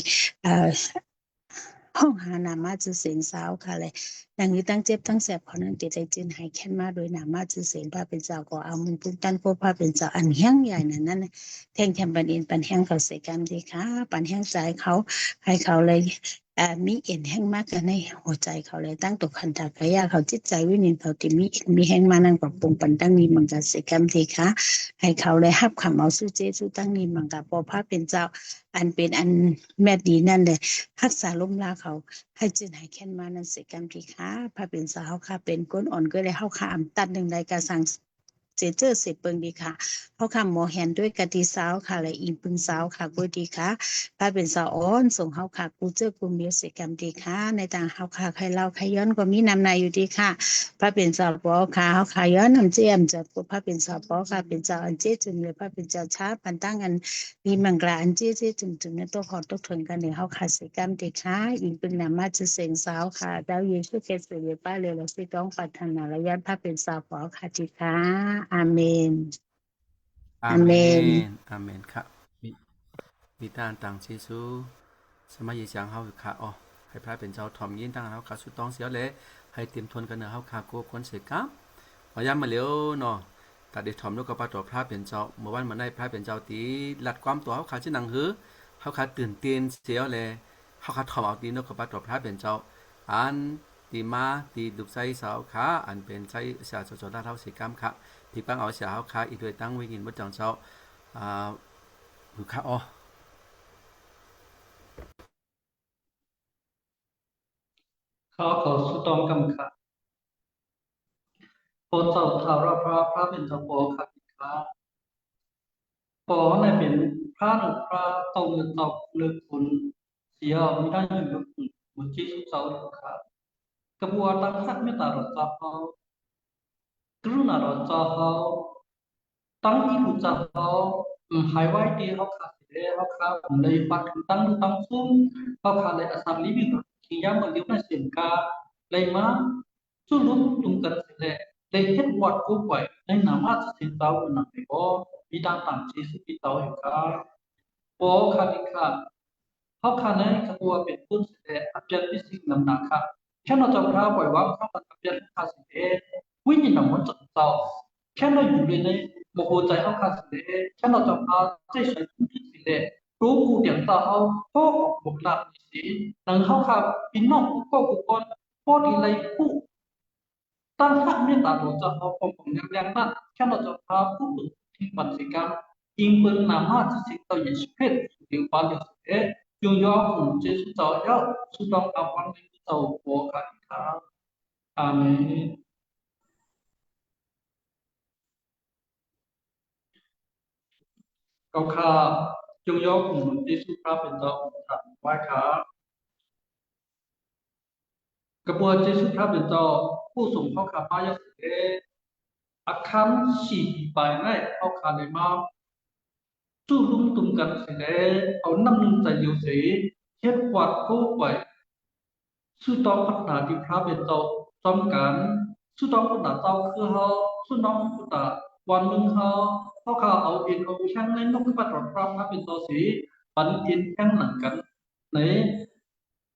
ห้องหานามาจือเสียงสาวค่ะเลยดังนี้ตั้งเจ็บตั้งแสบเขานั่งเตใจจืนหายแค้นมาโดยนามาจือเสียงพระเป็นเจ้าก็เอามุนปุ้นตันพบพระเป็นเจ้าอันแห้งใหญ่นั่นแท่งแคมปันเอ็นปันแห้งเขาเสกันดีค่ะปันแห้งใจเขาให้เขาเลยมีเอ็นแห้งมากกันในหัวใจเขาเลยตั้งตกขันตากระยาเขาจิตใจวิญญาณเขาที่มีเอ็นมีแห้งมานั่งปรับปรุงปันตั้งนี้มันกันเสกันดีค่ะให้เขาเลยฮับคำเอาสู้เจสู้ตั้งนี้มันกับพอพระเป็นเจ้าอันเป็นอันแม่ดีนั่นเลยรักษาล้มลาเขาให้จืนให้แค้นมานั่นเสกันดีค่ะพระเป็นสาวค่ะเป็นก้นอ่อนก็เลยเข้าขาอำตัดหนึ่งใดกระสังเจเจอเสเปิงดีค่ะเขาคำหมอแหนด้วยกะทิสาวค่ะและอีปึงสาวค่ะกูดีค่ะพระเป็นสาวอ่อนส่งเขาค่ะกูเจอกูมีเสกันดีค่ะในต่างเขาค่ะใครเล่าใครย้อนก็มีนำนายอยู่ดีค่ะพระเป็นสาวปอค่ะเขาค่ะย้อนนำเจียมจะพระเป็นสาวปอค่ะเป็นเจ้าอันเจจึงเลยพระเป็นเจ้าช้าปันตั้งอันมีมังกรอันเจจึงในตัวขอตกถึงกันเนี่ยเขาค่ะเสกันดีค่ะอีปึงนำมาจะเสียงสาวค่ะดาวเย็นช่วยเกษตรป้าเลยเราสิต้องปัฒนาระยะพระเป็นสาวปอค่ะดีค่ะอาเมน อา อา เม เมน นอาเมนค่ะมีด้านต่างชิซูสมัยยีเสียงเฮาค่ะอ๋อให้พระเป็นเจ้าทอมยินตั้งเฮาค่ะสุดต้องเสียเลยให้เตรียมทนกันเนอะเฮาค่ะกลัวคนเสียครับพยายามมาเร็วเนาะตัดได้ทอมลูกกับปาต่อพระเป็นเจ้าเมื่อวันมาได้พระเป็นเจ้าตีหลัดความตัวเฮาค่ะชื่อหนังหือเฮาค่ะตื่นเต้นเสียเลยเฮาค่ะทอมเอาตีนกกับปาต่อพระเป็นเจ้าอันตีมาตีดุกไซสาวค่ะอันเป็นไซเสียสดๆด้านเฮาสิกรรมค่ะพี่ปังเอาเสียเฮาค่ะอีกด้วยตั้งวิญญาณบ่จังเจ้าหือค่ะอ๋อเขาสุตองกำค่ะโปเจ้าทาวพระเป็นเจ้าโปค่ะปอเนี่ยเป็นพระหรือพระตองตอกเลือกคุณเสียไม่ได้อยู่มุจิสุเจ้าค่ะกระบวนการสักไม่ตารอจ้าเขากรุณารอจ้าเขาตั้งที่รู้จ้าเขาหายไว้ที่เขาขาดเสียเขาขาดเลยปักตั้งซุ้มเขาขาดเลยอาศัยลิบิดที่ยังมันเลี้ยวในเสียงกาเลยมาสู้ลุ้มตุงกันเสียเลยเห็นวัดกู้ไปในนามาจะสินเจ้าหนักไปก็มีด้านต่างที่สุดที่เจ้าอยู่ค่ะโอ้ค่ะนี่ค่ะเขาขาดในขบวนเป็นผู้เสียอาจารย์วิสิตนำหนักค่ะแค่เราจะพาปล่อยว่าเขาเป็นอาจารย์ขาดเสียวิญญาณมันจะเจ้าแค่เราอยู่ในโมโหใจเขาขาดเสียแค่เราจะพาใจใส่ทุกที่เสียรู้กูเดียงตาเขาพ่อบุกหลักสิหนังเขาขาดพี่น้องก็กุกคนพ่อที่ไรผู้ตั้งหักเมื่อตาเราจะเอาผมยังนั้นแค่เราจะพาผู้ตุที่ปัจจิกรรมอิงเป็นนามาจะสิต่อยิ่งเพศสุดบาลีเสียยงยอหุ่นเจสุเจ้าเจ้าสุดต้องเอาวันนี้เจ้าโบกันครับอาเมนก็ข้าจงยกหุ่นที่สุภาพเป็นเจ้าไว้ครับกระบวนเจสุภาพเป็นเจ้าผู้ส่งเข้าขาพายาเสอาคันสีไปในเข้าขาในมาจู่ลุ่มตุ่มกันเสเอาน้ำนึงใจอยู่เสียเฮ็ดวัดกู้ไปสุดต้องพัฒนาที่พระเป็นเจ้าจอมกันสุดต้องพัฒนาเจ้าคือเขาสุดต้องพัฒนาวันมึงเขาขาเอาเอ็นเอาแข้งในนกปัตตพระเป็นเจ้าสีปันเอ็นแข้งหนังกันใน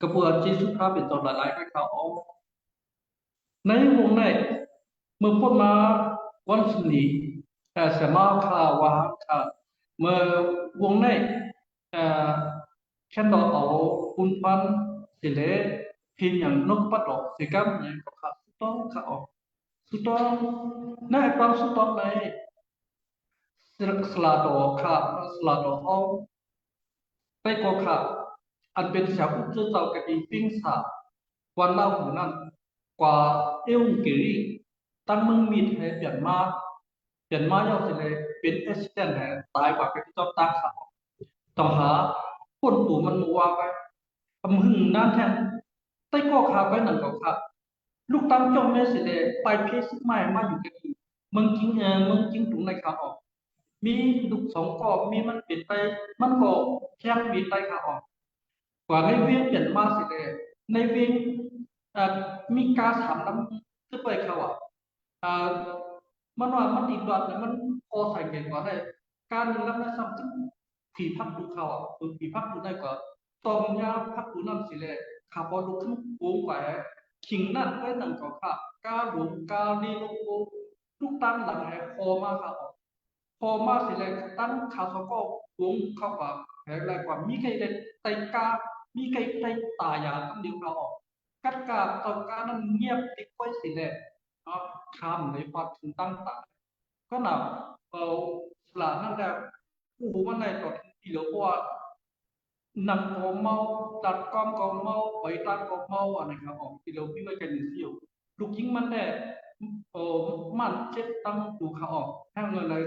กระบวนจีสุภาพเป็นเจ้าหลายๆให้เขาเอาในวงในเมื่อพูดมาวันศุกร์เสมาข่าวว่าค่ะเมื่อวงในแค่เราเอาคุณพันสิเลพินอย่างนกปัดดอกสิกับในก็ค่ะสุดต้องค่ะออกสุดต้องในความสุดต้องในสลาดอกค่ะสลาดอกเอาไปก็ค่ะอันเป็นชาวอุจจาระกับอีปิ้งสาวันเล่าหูนั้นกว่าเอวกิริตั้งมึงมีดให้เปลี่ยนมาเยาสิเลยเป็นเอสเซนให้ตายกว่าที่ต้องตั้งค่ะต้องหาคนตู่มันมัวไปมึงนั่นแทนไต้ก็ขาไปหนังก็ขาลูกตั้งจมแม่สิเลยไปเพศใหม่มาอยู่กันมึงจริงตรงในขาออกมีลูกสองก็มีมันเปลี่ยนไปมันก็แค่มีไตขาออกกว่าในเวียนเปลี่ยนมาสิเลยในเวียนมีการถามน้ำที่ไปเขามันว่ามันอีกดอดเนี่ยมันพอใส่เก่งกว่าได้การรับได้ซ้ำถึงผีพักดูเขาผีพักดูได้กว่าตองยาพักดูน้ำสิเลย ข้าพอลูกขึ้นวงไปขิงนั่นไว้ตั้งก็ค่ะกาหลวงกาลีลูกลูกตั้งหลังให้พอมาค่ะพอมาสิเลยตั้งข้าเขาก็วงเข้ากับแหงแรงกว่ามีใครเด็ดไตกามีใครไตตายาตั้งเดียวเราออกกัดกาตอนการนั้นเงียบติดไว้สิเลยคำในปัจจุบันต่างก็น่ะหลานนั่นแหละผู้มันในตอนที่เหลือว่านังก็เมาตัดกอมก็เมาไปตัดก็เมาอะไรครับผมที่เราพิจารณาเสียวลูกยิงมันได้มันเจ็ดตั้งดูเขาออกให้เงินเลย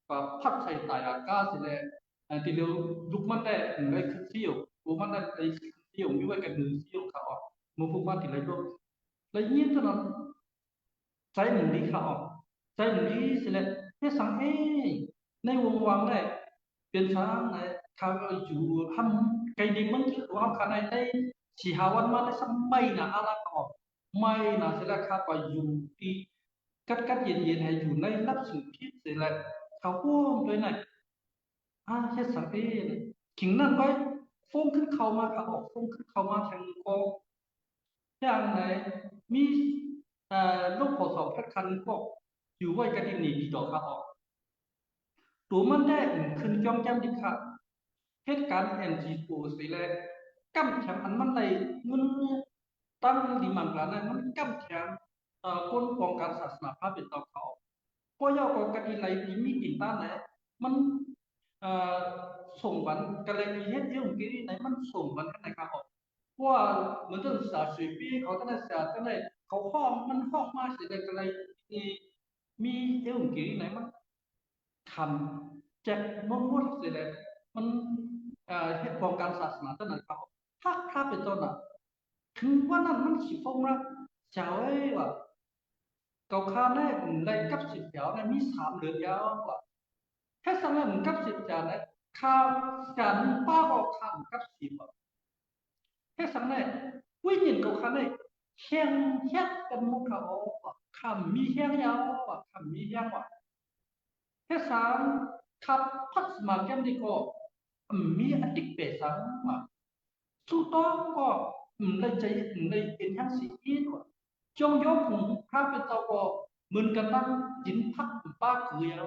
ก็พัดใส่ตายอากาศสิเลยที่เราลูกมันได้เลยคือเสียวลูกมันได้เลยเสียวมีไว้กันหนึ่งเสียวเขาออกมือพวกมันที่เลยลูกเลยยิ่งเท่านั้นใจหนึ่งดีเขาออกใจหนึ่งดีสิเลยให้สังในวงวังได้เป็นช้างในเขาอยู่ทำไกลดีมันคือว่าขนาดได้ชีหาวันมาได้สักไม่นะอะไรก็ออกไม่นะสิเลยเขาไปอยู่ที่กัดเย็นให้อยู่ในรับสุขีสิเลยเขาพูดด้วยนะให้สังขิงนั่นไว้ฟุ้งขึ้นเขามาเขาออกฟุ้งขึ้นเขามาทางกองอย่างไหนมีลูกผสมพัดคันก็อยู่ไว้กันที่นี่ดีต่อเขาออกตัวมันได้ขึ้นจอมจำดิค่ะเหตุการณ์ NGO สิเลยกำแขมอันมันเลยมันตั้งดีมันกลางนั้นมันกำแขมคนป้องกันศาสนาพระเป็นต่อเขาพอยากกันดีไรดีมีติดตั้งไหนมันส่งวันกันเลยมีเหตุเรื่องกี่ไหนมันส่งวันกันไหนครับว่าเหมือนต้นสาสุปีเขาตั้งแต่สาตั้งแต่เขาห้องมันห้องมาเสร็จกันเลยมีเรื่องกี่ไหนมันทำแจกมุ่งเสร็จเลยมันเหตุป้องกันศาสนาตั้งแต่เขาถ้าเป็นต้นอ่ะถึงว่านั้นมันสิฟงละเจ้าว่าเกาข้าแน่ในกับสิบเดียวในมีสามเดือนยาวกว่าแค่สังเกตกับสิบเดียวในข้าวการป้าบอกข้ามกับสิบแค่สังเกตวิญญาณเกาข้าในแข็งแข็งกันมุขเขาข้ามมีแข็งยาวกว่าข้ามมีแข็งกว่าแค่สามขับพัดมาแก้มดีก็มีอติเปสังมาสุดท้ายก็เลยใจเลยเป็นทั้งสิ่งที่กว่าจงยกหูพระเป็นตัวก็เหมือนกันตั้งจินพักป้าเกลียว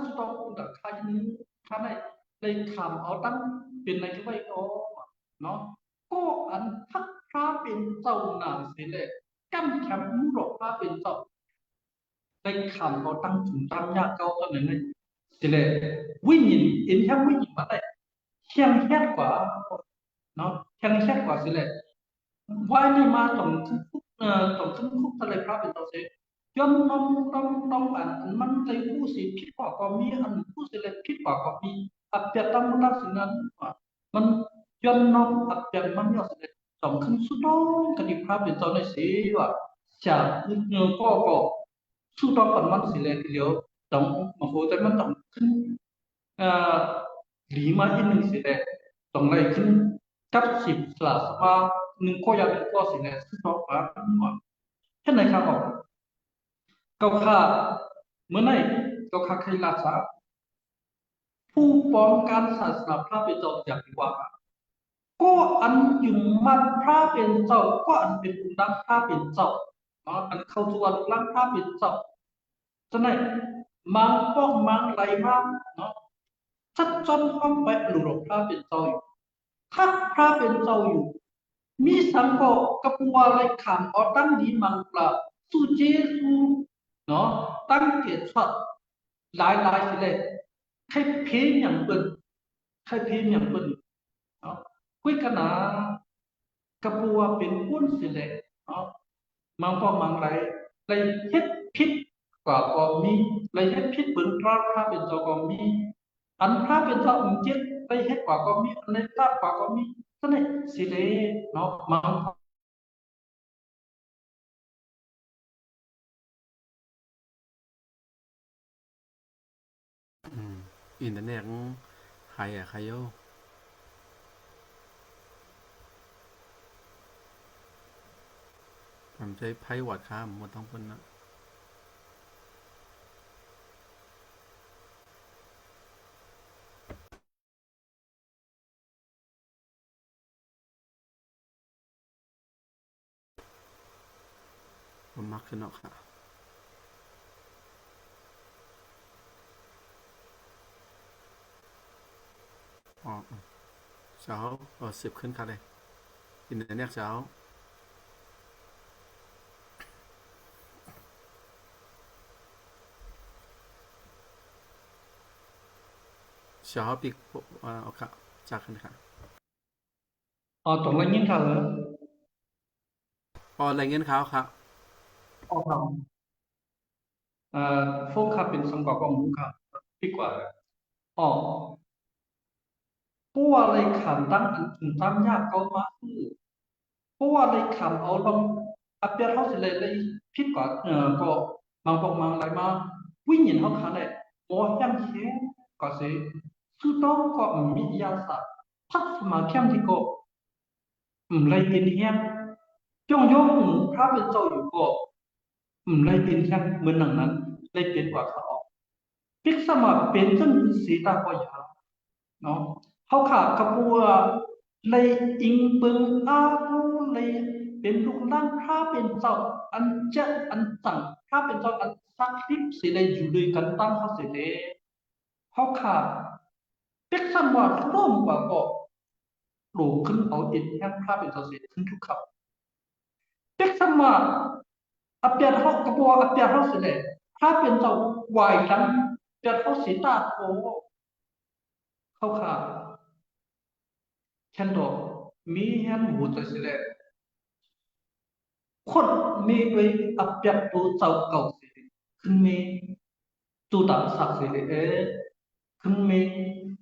สุดท้ายก็ดักใครนี้ใครเลยทำเอาตั้งเป็นในที่ไว้ก็เนาะก็อันพักพระเป็นเจ้าหนาเสียเลยกั้มแคมมุรพระเป็นเจ้าได้คำเอาตั้งถึงตั้งยากเก่าตอนนั้นเลยเสียเลยวิ่งยินเอ็นแค่วิ่งยินมาได้เชียงแค่กว่าเนาะเชียงแค่กว่าสิเลยว่านี่มาต้องทะเลพระเป็นตัวเสียย้อนน้องอันมันเลยผู้สิผิดกว่าก็มีอันผู้สิเลยผิดกว่าก็มีอับเปียตั้งมันสิ่งนั้นมันย้อนน้องอับเปียมันยอดเลยต้องขึ้นสุดกันที่พระเป็นตัวในเสียว่าจากก็สุดปันมันสิเลยทีเดียวต้องมาโหแต่มันต้องขึ้นหลีมาอีกหนึ่งสิเลยต้องเลยขึ้นกับสิบสลาสมาหนึ่งข้อยาหนึ่งข้อสิเลยสุดปันมันแค่ไหนครับผมเกาค่าเมื่อไหร่เกาค่าใครรักษาผู้ป้องกันศาสนาพระเป็นเจ้าอย่างที่ว่าก็อันอยู่มัดพระเป็นเจ้าก็อันเป็นผู้นำพระเป็นเจ้าอันเข้าสู่อันรักพระเป็นเจ้าจะไหนมังป้องมังไหลมาเนาะชัดจนห้องไปหลุดพระเป็นเจ้าอยู่ถ้าพระเป็นเจ้าอยู่มีสังก็กับว่าอะไรขามเอาตั้งดีมังปลาสุเจสุเนาะตั้งเกียรติชัดหลายสิเลยใครเพียงอย่างเปิ้นใครเพียงอย่างเปิ้นเนาะคุยกันนะกับว่าเป็นหุ้นสิเลยเนาะมังก็มังไรเลยเฮ็ดผิดกว่าก็มีเลยเฮ็ดผิดเปิ้นพระเป็นเจ้าก็มีอันพระเป็นเจ้าองค์เจ็ดเลยเฮ็ดกว่าก็มีอันในพระกว่าก็มีฉะนั้นสิเลยเนาะมังอินเทอร์เน็ตใครใครโยผมใช้ไพ่วัดข้ามหมดทั้งคนนะ ผมมักขึ้นเนาะค่ะอ๋อเช้า10ขึ้นค่ะเลยกินเนื้อเช้าปีกเอาค่ะจากขึ้นค่ะตรงนั้นยินค่ะเหรออะไรเงี้ยเขาค่ะครับพวกข้าเป็นสังกัดของมุขครับดีกว่าอ๋อผู้ว่าเลยขำตั้งอันถึงตั้งยากเกามาคือผู้ว่าเลยขำเอาลงอัปเดตเขาสิเลยผิดกว่าก็บางพวกบางอะไรมาวิ่งเห็นเขาขาดเลยโอ้ยังเชี่ยก็สิสุดต้องก็มียาสาพักสมาเข้มที่ก็เลยเป็นเฮียจ้องยงพระเป็นเจ้าอยู่ก็เลยเป็นเฮียเหมือนหนังนั้นเลยเป็นกว่าเขาพิกสมาเป็นซึ่งสีตาก็ยาวเนาะเขาขาดกระปัวเลยอิงปึงอากูเลยเป็นลูกนั่งพระเป็นเจ้าอันเจ็ดอันสั่งพระเป็นเจ้าอันสักทิพสิเลยอยู่ด้วยกันตั้งเขาเสด็จเขาขาดพิกสมาร่วมกว่าก็ปลูกขึ้นเอาอินแห่งพระเป็นเจ้าเสด็จขึ้นทุกขับพิกสมาอัปเดตเขากระปัวอัปเดตเขาเสด็จพระเป็นเจ้าวายดังเดียดเขาสีตาโตเขาขาดแค่ดอกมีเห็นหมูตัวสิเลคนมีไปอับยับตัวเจ้าเก่าสิขึ้นมีตัวต่างสักสิเลขึ้นมี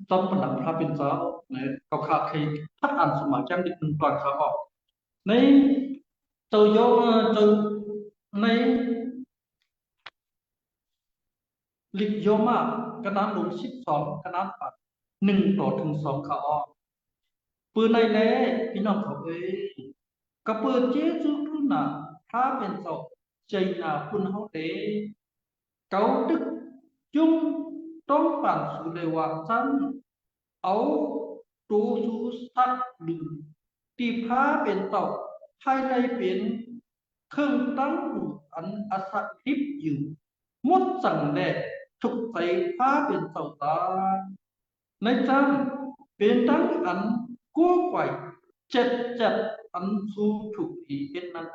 จอมปนักพระเป็นเจ้าเนี่ยเขาขาดใครทัดอ่านสมัยแจ้งดิบตอนเขาออกในเจ้าโยเจ้าในลิกโยมากระนั้นลง12กระนั้นปัด1:2เขาออกปืนในแล่พี่น้องเขากระเปิดเจ้ารุ่นน่ะถ้าเป็นเจ้าใจน่ะคุณเขาเกาตึกจุ้งต้องปั่นสุเลยว่าจันเอาตัวสูสักดึงที่พาเป็นเจ้าภายในเป็นเครื่องตั้งอันอสักทิพอยู่มดสั่งแดดทุกใจพาเป็นเจ้าตาในจันเป็นตั้งอันกู้ไกวจัดอันสู้ถูกที่เอ็ดนั่น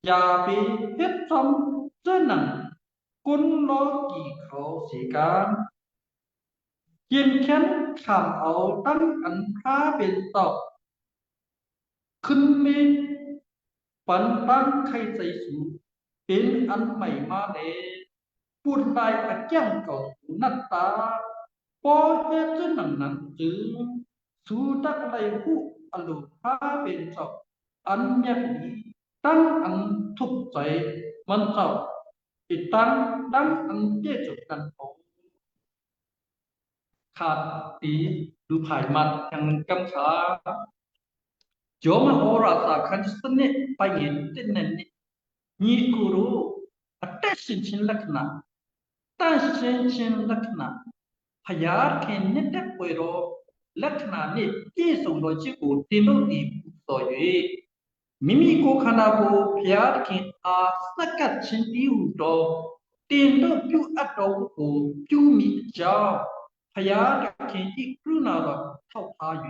อย่าไปเฮ็ดซ้ำเจ้าหนังกุนโลกีเขาเสียการเย็นแค้นขามเอาตั้งอันพาเป็นตอกขึ้นมีปันตั้งใครใจสูเป็นอันใหม่มาพูดลายอาแก้มเก่านัตตาพอเฮ็ดเจ้าหนังนั้นจึงสู้ตักไรผู้อลุพาเป็นตอกอันยักนี้ตั้งอันทุกใจมันเจ้าอีตั้งอันเจจุดกันของขาดตีดูภายมัดอย่างกำขาโจมโหราศาสตร์คันสนิไปเห็นตินนี่นี่กูรู้อัตชินลักษณะตั้งชินลักษณะพยาเคนนิดป่วยโรลักษณะนี้ที่ส่งโดยชิบูติโนดีต่อยมิมิโกขณะโบพยาเคนอาสกัดชินติวโตติโนพิวอัตโตโกพิวมิจาพยาเคนอีกรุ่นอะไรเท่าทาย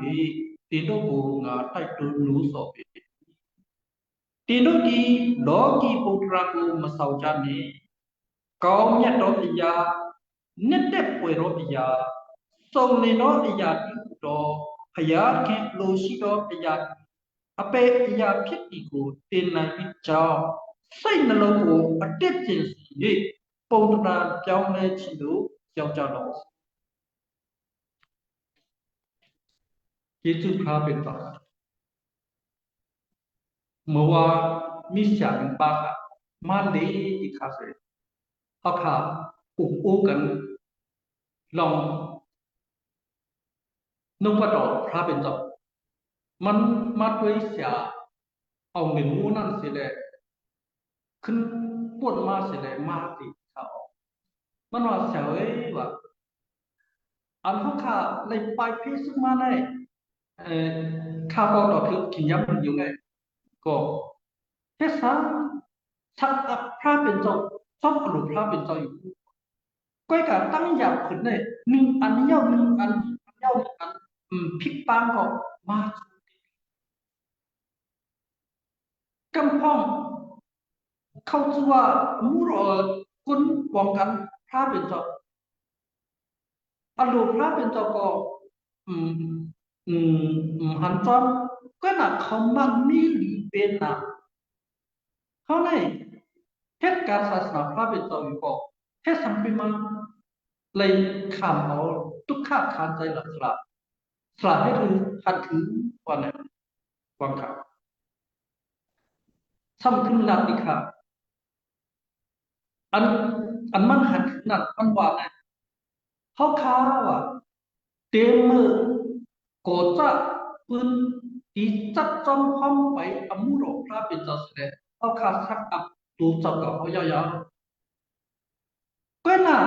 ติโนโบงาไตตุนูสอบติโนดีโลกีปุตระโกมาสาวจานีกอมยัดโรติยาเนตเตป่วยโรติยาส่งในโรติยาที่โตพยาเคนโลชิโรติยาอเปยาพิษอีกูเต็นในวิจาใส่นรกโออเตจินสีปูตราเจ้าในชิโดเจ้าจาโลที่จุพระเป็นต่อเมื่อว่ามิจฉาเป็นปากมาเลยอีกครั้งเขาขาอุกกันลองนุ่งกระดอกพระเป็นต่อมันมาด้วยเสียเอาเงินมูนั่นเสียเลยขึ้นปวดมาเสียเลยมาติเขามันว่าเสียว่าอันเขาขาเลยไปพิสุมาได้ข้าวต่อคือกินยำมันอยู่ไงก็แค่ซ้ ชักอัพพระเป็นเจ้าชอบหลุพระเป็นเจ้าอยู่ก้อยการตั้งอยากขึ้นเนี่ยหนึ่งอันเย้าหนึ่งอันเย้าหนึ่งอันพลิกปางก็มากำพ้องเข้าชื่อว่ามูรอคุณป้องกันพระเป็นเจ้าอรูปพระเป็นเจ้าก็หันจอมก็น่ะเขามันมีหลีเป็นน่ะเขาในเหตุการณ์ศาสนาพระเป็นเจ้าอยู่ก็แค่สัมปิมาเลยขามเอาทุกข้าขานใจหลักสละให้ถือหัดถือวันนั้นวังขาซ้ำถึงหลักอีกครับอันมันหัดถือนั่นมันว่าไงเขาค้าว่าเต็มมือก็จะปืนตีจัดจอมพร้อมไปอมุโรพระเป็นเจ้าเสด็จเขาค้าชักอับตูจับกับเขายาวๆก็น่ะ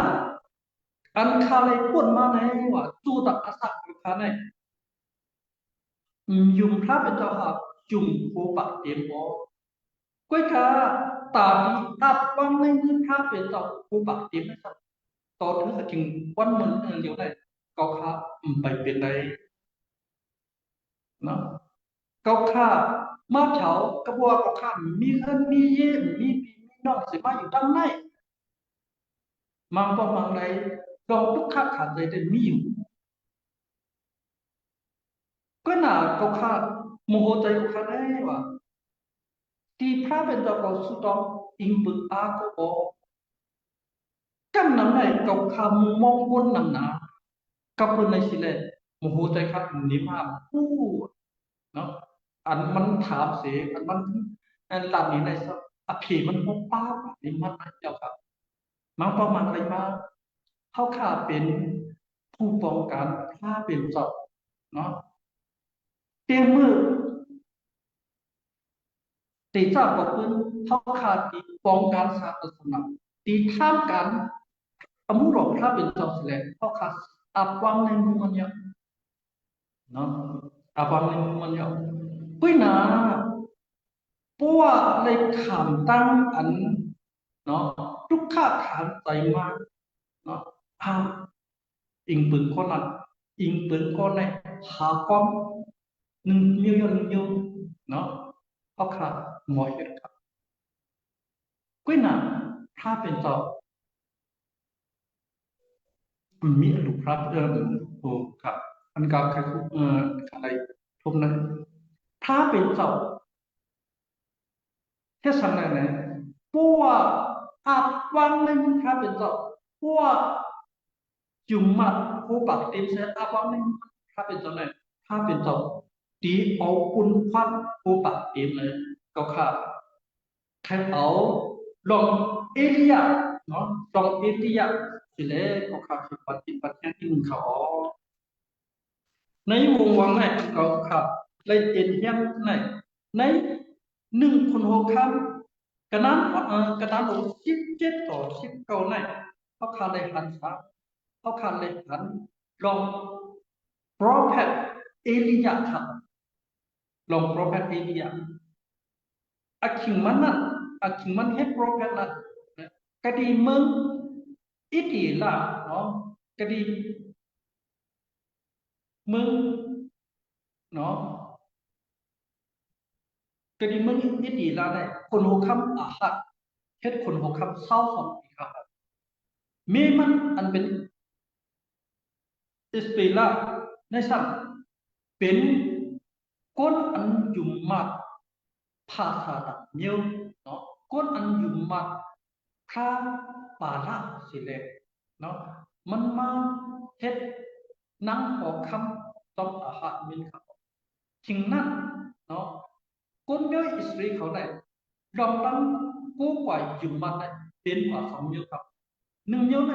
อันคาเลยพูดมาในว่าจูดักอาศักดิ์คาในยุงพระเป็นเจ้าค่ะจุ่มโคปักเต็มบ่ก็ค่ะตาดีอับวังในมือพระเป็นเจ้าโคปักเต็มไม่สักต่อถึงถึงวันมันเดียวได้ก็ค่ะไปเป็นไรเนาะก็ค่ะมาเฉากระบวก็ค่ะมีเงินมีเย็นมีพี่มีน้องสิมาอยู่ด้านในมังก็มังไรลองทุกข้าขาดใจได้มีอยู่ก็น่าก็ค่ะโมโหใจก็ค่ะได้ว่าที่พระเป็นเจ้าก็สุดต้องอิงบึกอาก็บอกกันนำไหนก็ค่ะมองบนนำหนากับคนในสิเลโมโหใจค่ะนิมามผู้เนาะอันมันถามเสียอันมันอันหลังนี้ในสักอภิมันพบป้านิมันนะเจ้าครับมังประมาณอะไรมาเขาข้าเป็นผู้ป้องกันพระเป็นเจ้าเนาะเต็มมือตีเจ้าบอกเพิ่นเขาขาดตีป้องกันศาสนาตีท่ามกันอมุโรพระเป็นเจ้าเสลเขาขาดอับวังในมุมมันเนี่ยเนาะอับวังในมุมมันเนี่ยปุ้ยนาปัวเลยขำตั้งอันเนาะทุกข้าถามใจมากเนาะอิงปืนคนนั้นอิงปืนคนในหาก้อม1 millionเนาะเขาขาดหมอเห็ดครับกุ้ยน่ะถ้าเป็นเจ้ามีอนุพระโอ้ครับอันกาใครอะไรทุกนั้นถ้าเป็นเจ้าแค่สั่งไหนปัวอาบวังในพระเป็นเจ้าปัวจุ่มมัดผู้ปักเต็มเสียอาบวังในพระเป็นเจ้าไหนถ้าเป็นเจ้าตีเอาคุณพัดผู้ปักเต็มเลยก็ขาดแค่เอาลองเอลียาเนาะลองเอลียาสิเลยก็ขาดปฏิบัติอย่างที่1เขาในวงวังไหนก็ขาดเลยเอ็นยังไหนใน1 คน6 คำกระนั้นกระนั้นลง17 ต่อ 19ไหนเขาขาดเลยหันซะเขาขาดเลยหันลองโปรเฟตเอลียาครับลองโปรเฟตเอลียาaking man het prophet la kadi meng iti la no kadi meng no kadi meng iti la dai kon ho kham ahat het kon ho kham sau som ikha me man anเป็น istila ในซ้ำเป็นก้นอันยุ่มมากภาษาตัดเนียวเนาะก้นอันยุ่มมากพระปาละสิเลเนาะมันมาเฮ็ดนั่งออกคำต้องอาหารมินครับทิ้งนั่นเนาะก้นเมียวอิสรีเขาได้ลองตั้งกู้กว่ายุ่มมากได้เป็นกว่า2 เมียวครับ1 เมียวใน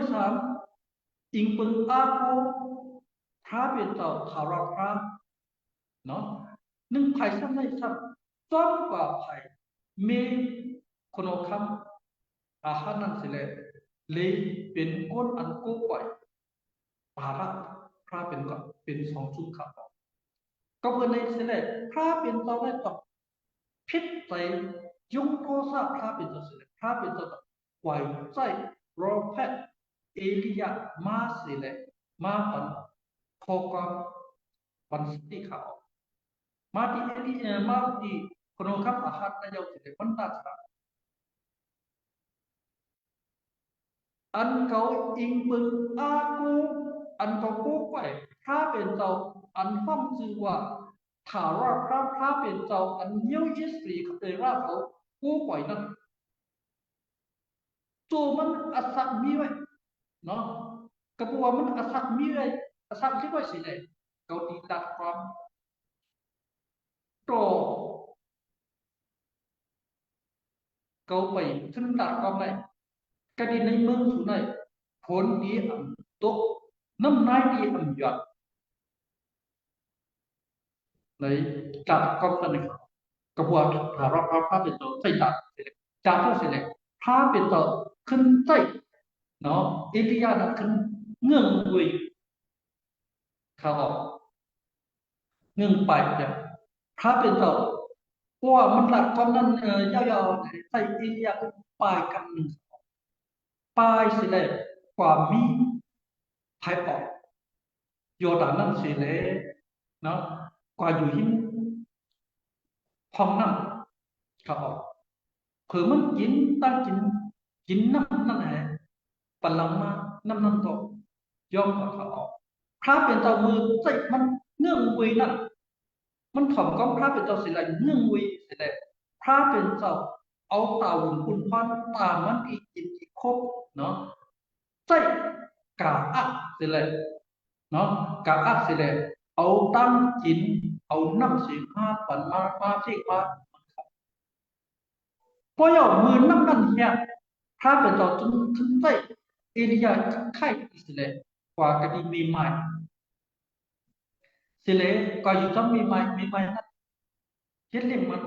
3อิงปึงอาโกพระเป็นเจ้าทาราพระเนาะ1 ไผ่ซ้ำในซ้ำซ้อมกว่าไผ่มีคนคำอาหารนั่นสิเลยเป็นก้นอันกู้กว่าปาระพระเป็นก็เป็น2 ชุดครับก็เพื่อในสิพระเป็นเจ้าได้ต้องพิษใจ ยงโทษพระเป็นเจ้าสิเลยพระเป็นเจ้าไหวใจโปรเฟตเอลียามาสิเลยมาปันข้อความปันสติเขามาที่เอลียามาที่คนขับอาหารนายกสิเลยมันตัดสาอันเขาอิงบึงอากูอันเขากู้ไปพระเป็นเจ้าอันห้องชื่อว่าถาราพระเป็นเจ้าอันเยี่ยวยิสรีเขาเอ่ยว่าเขากู้ไปนั้นตัวมันอสัตมีไว้เนาะกระบวนมันอสัตมีไว้อสัตที่ไว้สิเลยเขาตีตัดความโตเขาไปถึงตัดความไหนก็ดีในเมืองสุนัยผลดีอันโตน้ำนายดีอันหยดในตัดความนั้นกระบวนถาราพระเป็นเจ้าใส่ตัดจากนั้นสิเลยพระเป็นเจ้าขึ้นใจเนาะเอลียานั้นขึ้นเงื่อนเวยเขาออกเงื่อนไปเนี่ยพระเป็นเจ้าเพราะว่ามันหลักความนั้นยาวๆใส่เอลียาขึ้นไปกันหนึ่งไปสิเลยความมีภายออกโยดานั้นสิเลยเนาะกว่าอยู่หินห้องน้ำเขาออกคือมันกินตั้งกินน้ำนั่นแหละปลังมาน้ำนั่นโตย่อมกับเขาออกพระเป็นเจ้ามือใจมันเนื่องเวยนั่นมันถ่อมก้องพระเป็นเจ้าสิไรเนื่องเวยสิไรพระเป็นเจ้าเอาเต่าหุ่นคุณพันตามมันอีกกินอีกครบเนาะใจกาอักสิไรเนาะกาอักสิไรเอาตั้งกินเอาน้ำสีผ้าปั่นมาที่ผ้าพอเอามือน้ำนั่นเฮียพระเป็นเจ้าถึงใจเอลียาไข่สิเลยกว่ากระดีมีไม้สิเลยก็อยู่ต้องมีไม้นั่นเฮ็ดเลี้ยงมัน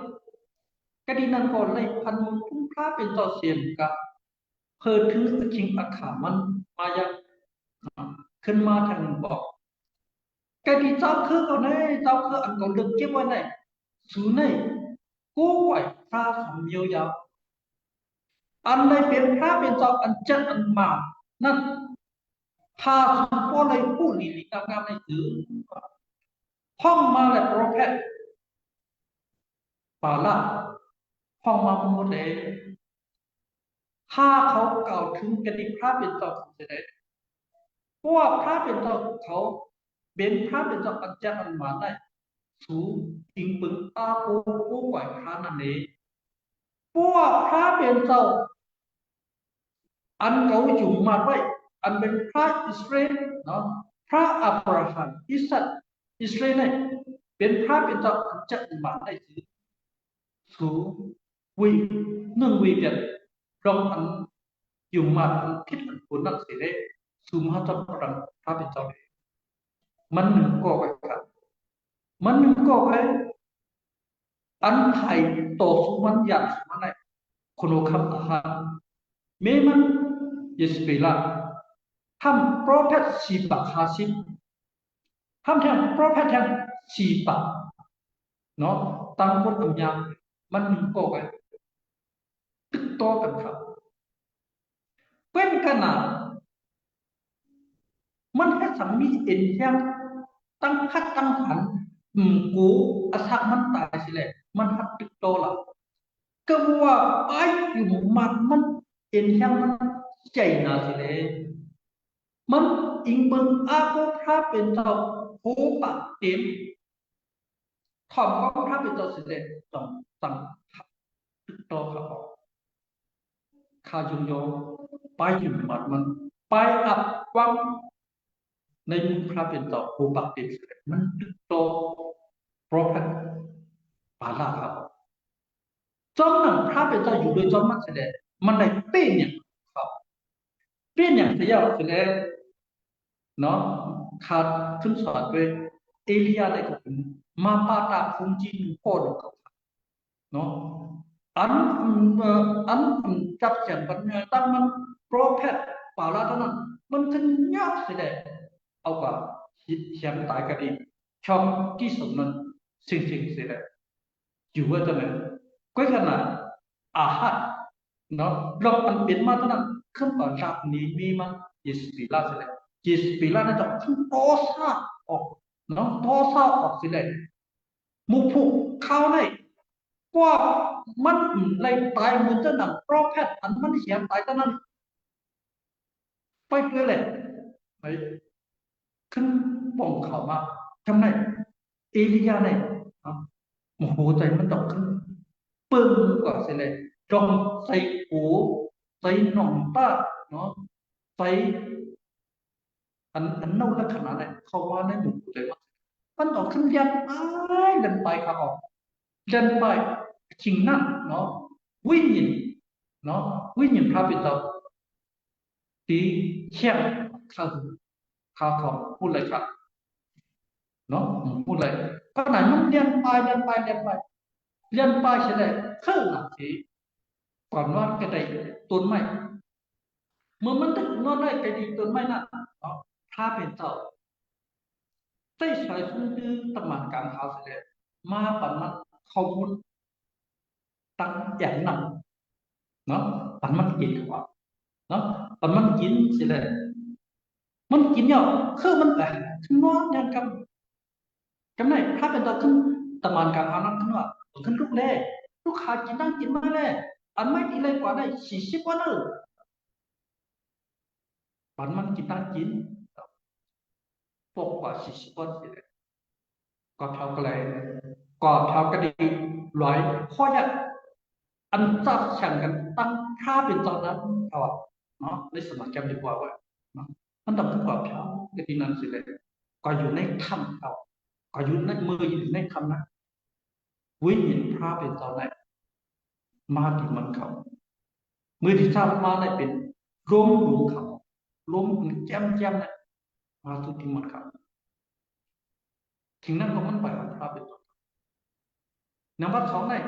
กระดีนั้นก่อนเลยพันมุนพุ่งพระเป็นเจ้าเสียมกับเพิ่ถือจริงอาขามันมายังขึ้นมาทางบอกกระดีเจ้าคือก่อนเลยเจ้าคืออันก่อนเดิมเก็บไว้ไหนสูไหนกู้ไหวพระสมเยียวยาอันใดเป็นพระเป็นเจ้าอันเจอันมานั่นพาสุภาพเลยผู้หลีกงามในถือห้องมาและโปรแพทป่าละห้องมาโมเดลถ้าเขากล่าวถึงกติพระเป็นเจ้าของเสด็จเพราะว่าพระเป็นเจ้าเขาเป็นพระเป็นเจ้าอันเจอันมาได้สูงอิงปึงตาโอผู้ไหวพระนั่นเองเพราะว่าพระเป็นเจ้าอันเขาอยู่มาไว้อันเป็นพระอิสราเอลเนาะพระอับราฮัมอิสระอิสราเอลเนี่ยเป็นพระเป็นเจ้าอันจะมาได้ถือสูวิหนึ่งวิเดียดรองอันอยู่มาอันคิดอันคนนักเสียเลยสูมหาจักรพระเป็นเจ้าเลยมันหนึ่งก็ไว้ครับมันหนึ่งก็ไว้อันไทยต่อสู้มันอยากสู้มันไหนคนโอคับอาหารmemang Yesbila ham prophet Sipa Hasim ham yang prophet yang Sipa no ตั้งคนอันยามมันมีก็กันตึกโตกันครับเป็นขนาดมันแค่สังมีเอ็นยังตั้งคัดตั้งหันกูอาศักมันตายสิแหละมันหัดตึกโตละก็ว่าไอ้อยู่มันเอ็นยังมันใจน่าสิเลยมันอิงเบิงอาโกพระเป็นเจ้าโหปะเต็มถอมก็พระเป็นเจ้าสิเลยต้องสั่งตึกโตเขาข้าจุงโยไปอยู่บัดมันไปอับวังในมุมพระเป็นเจ้าโหปะเต็มสิเลยมันตึกโตเพราะพระปาลาครับจอมนั้นพระเป็นเจ้าอยู่โดยจอมมันสิเลยมันได้เป็นอย่างเป็นอย่างเดียวสิเลยเนาะขาดขึ้นสอนไปเอลียาได้กับมาปาตาคุมจีนโคดกับเนาะอันจับเสียงกันตั้งมันโปรเพทป่าละเท่านั้นมันขึ้นยากสิเลยเอากว่าเสียงตายกันดีชอบที่สุดนั้นสิ่งสิเลยอยู่ว่าจะไหนก็ขนาด อาหารเนาะเราอันเป็นมาตอนนั้นขึ้นก่อนรับนี้มีมา20 ปีแล้วสิเลย20 ปีแล้วนั่นจะขึ้นโตซาออกเนาะโตซาออกสิเลยมุผูเข้าเลยว่ามันเลยตายมือจะหนังโปรแพทอันมันเขียนตายตอนนั้นไปเพื่อเลยไปขึ้นป่องเขามาทำไงเอลียาเนี่ยโอ้โหใจมันตกขึ้นปึ้งก่อนสิเลยจงใส่หูใส่หนองป้าเนาะใส่อันนั่นลักษณะเนี่ยเขาว่าในหมู่เลยว่ามันออกขึ้นยันไปเดินไปเขาออกเดินไปชิงนั่นเนาะวิ่งยินเนาะวิ่งยินพระปิตาที่เชี่ยงเขาพูดเลยครับเนาะพูดเลยก็ไหนมันเดินไปเดินไปเดินไปเดินไปเฉยๆขึ้นหนักทีก่อนว่าก็ได้ต้นไม้เมื่อมันถึงนอนได้ก็ดีต้นไม้นั่นเนาะพระเป็นเจ้าได้ใช้ซึ่งคือตำนานการข่าวเสด็จมาปันมันข้อมูลตั้งอย่างนั้นเนาะปันมันกินกว่าเนาะปันมันกินเสด็จมันกินเนี่ยคือมันแบบขึ้นนอนยันกันไหนถ้าเป็นตัวขึ้นตำนานการข่าวนั้นขึ้นว่าขึ้นลูกเล่ลูกค้ากินนั่งกินมาเลยอันไม่ดีเลยกว่าได้40 วันเลยปันมันกินนั่งกินปกกว่า40 วันเสด็จก็เท่ากันเลยก็เท่ากันดีร้อยข้อยัดอันจับแข่งกันตั้งค่าเป็นตอนนั้นเอาเนาะในสมัยจำดีกว่าว่าเนาะมันต้องขึ้นกว่าเท่ากันดีนั้นสิเลยก็อยู่ในคำเอาก็อยู่ในมืออยู่ในคำนะวิญญาณพระเป็นตอนไหนมาที่มันเขามือที่ทราบมาได้เป็นร่มหลวงเขาร่มแจ่มนะมาทุกที่มันเขาถึงนั้นก็มันไปหาพระเป็นตัวนับว่า2này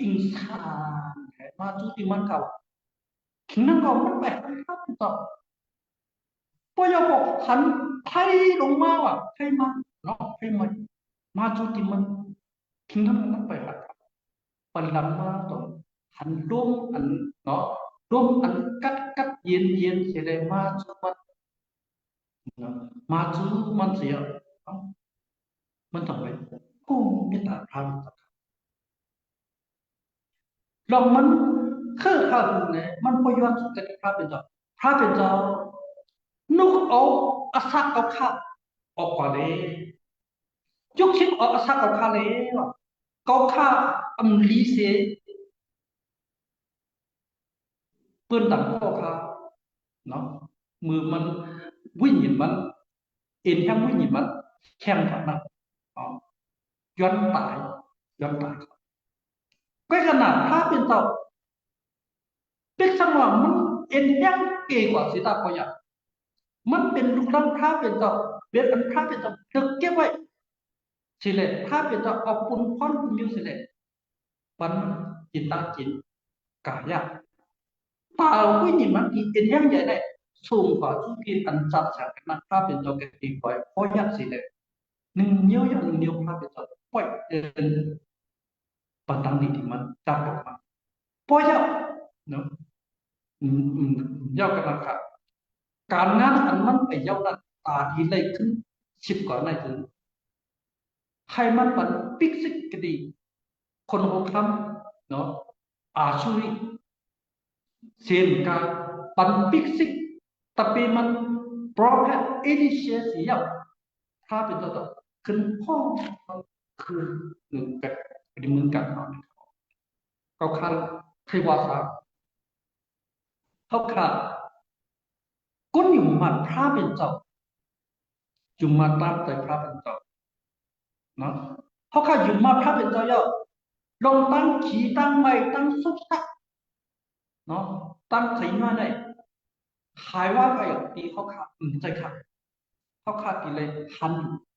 insan maju di manaถึงนั้นก็มันไปหาพระเป็นตัวพอยบอกหันไทยลงมาว่ะไทยมาเนาะไทยมาจุดที่มันถึงนั้นมันไปหาปัญหามาตัวหันร่วมอันเนาะร่วมอันกัดเย็นเสียเลยมาจุมันมาจุมันเสียมันต้องไปโอ้ไม่ต่างพระเรามันคือข้าวเนี่ยมันพยายามสุดที่พระเป็นเจ้านุกเอาอาศักเอาข้าวออกก่อนเลยยกชิ้นเอาอาศักเอาข้าวเลยว่าเขาข้าอัมลีเสปืนต่างก็ข้าเนาะมือมันวิ่งหยิบมันเอ็นแข้งวิ่งหยิบมันแข้งฝันมันย้อนตายก็ขนาดพระเป็นเจ้าเป็นสังหวะมันเอ็นแข้งเก่กว่าสิตาพยามันเป็นลูกหลานพระเป็นเจ้าเบียดอันพระเป็นเจ้าเก็บไว้สิเลยพระเป็นเจ้าเอาปุ่นพรคุณมิวสิเลยปันจิตตาจินกายะตาวิ่งหยิบมันเอ็นแข้งใหญ่ได้สูงกว่าทุกทีอันจัดฉากนักพระเป็นเจ้าเก็บดีกว่าพยาสิเลย1 นิ้วอย่าง1 นิ้วพระเป็นเจ้าปล่อยปันตังดีที่มันจับออกมาพอยาเนาะยาวกันนะครับการงานอันมันไปยาวนั้นตาดีเลยขึ้น10 ก่อนนั่นคือให้มันปันปิกซิกก็ดีคนหัวคำเนาะอาชุริเสียงการปันปิกซิกtapiมันโปรแกรมอินิเชียเสียถ้าเป็นตัวต่อขึ้นห้องคือหนึ่งแบบดีเหมือนกันเนาะเขาคันเทวาสาเขาขาดก้นอยู่มันพระเป็นเจ้าอยู่มาตามใจพระเป็นเจ้าเนาะเขาขาดอยู่มาพระเป็นเจ้าเยอะลงตั้งขี่ตั้งไม้ตั้งสุกสักเนาะตั้งสีมาได้ขายว่าไปอย่างตีเขาขาดใจขาดเขาขาดตีเลย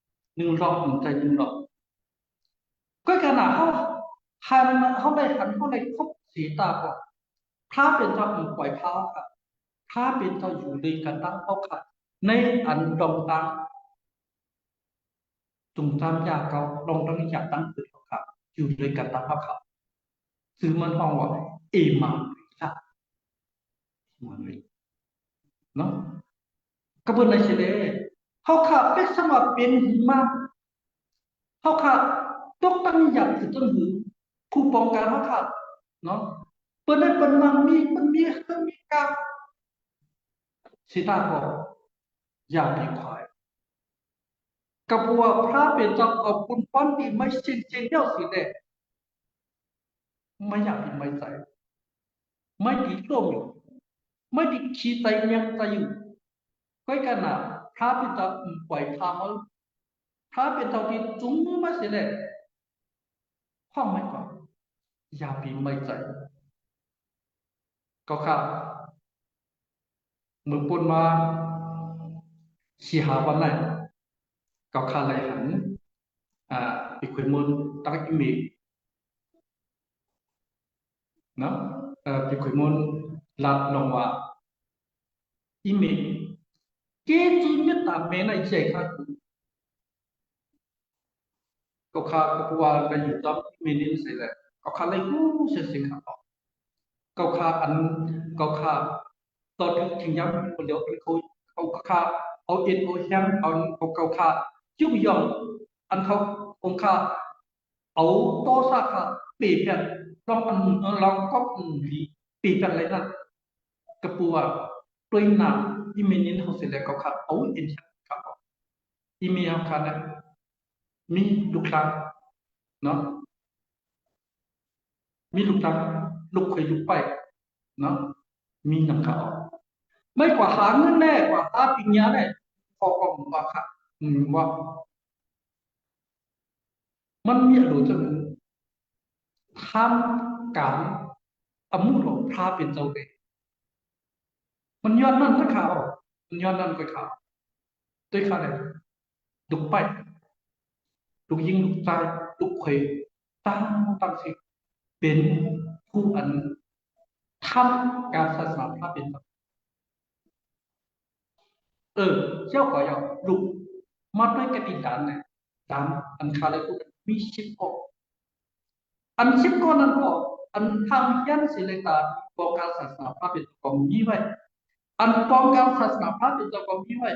1 รอบใจ1 รอบก็ขนาดเขาได้ครบสีตาก่อนพระเป็นเจ้าปล่อยพระครับพระเป็นเจ้าอยู่ในกันตั้งเขาขาดในอันดองตังจุงตามยาเกาดองตังอยากตั้งเกิดเขาขาดอยู่ในกันตั้งเขาขาดซึ่งมันห้องว่า มาละมันเลยเนาะกระบวนการเสด็จเขาขาเป็นสมัครเป็นหิมะเขาขาต้องตั้งหยัดคือต้องหือผู้ป้องกันเขาขาเนาะเปิดได้เปิดมันมีการสิตาบอกอย่ามีควายกระบวนพระเป็นเจ้าเอาคุณป้อนดีไม่ชินเจนเดียวสิเดไม่อยากเป็นไม่ใจไม่ดีร่มอยู่ไม่ดีขี้ใจยังใจอยู่ก็กันนะพระเป็นเจ้าปล่อยทางพระเป็นเจ้าที่จุ้งมาสิเดห้องไม่ก่อนอย่าเป็นไม่ใจก็ค่ะเมื่อปุ่นมาสีหาวันไหนก็ค่ะเลยหันอีกคนมุนตั้งอิมีเนาะอีกคนมุนหลับลงว่าอิมีเกจุนยตาเมนไอเจค่ะก็ค่ะก็ปัวกันอยู่ตอนอิมีนี่สิเลยก็ค่ะเลยกู้เสียสิ่งค่ะก็ค่ะก็ค่ะตอนถึงย้ำคนเดียวเขาก็ค่ะเอาเอ็นโอแฮมเอาเขาค่ะยุ่งยองอันเขาองค์ค่ะเอาโตซาค่ะปีเปลี่ยนลองก็ปีเปลี่ยนอะไรนั่นกระปัวตัวหนาอีเมนินเขาเสร็จแล้วเขาค่ะเอาเอ็นค่ะอีเมลค่ะนะมีลูกหลานเนาะมีลูกหลานลูกเคยลูกไปเนาะมีหนังเขาไม่กว่าหาเงินแน่กว่าหาปัญญาแน่พอก็ว่าค่ะว่ามันมีอะไรจะทำการอมุโรพระเป็นเจ้าเองมันย้อนนั่นก็ข่าวมันย้อนนั่นก็ข่าวด้วยข่าวเลยลุกไปลุกยิงลุกตายลุกเคยตั้งสิเป็นผู้อันทำการศาสนาพระเป็นเจ้าเจ้าก็ยังลุกมาด้วยกติกาเนี่ยตามอันคาเลยพูดมี10 ข้ออัน10 ข้อนั้นก็อันทำยันสิเลตาป้องกันศาสนาพระเป็นเจ้าก็มีไว้อันป้องกันศาสนาพระเป็นเจ้าก็มีไว้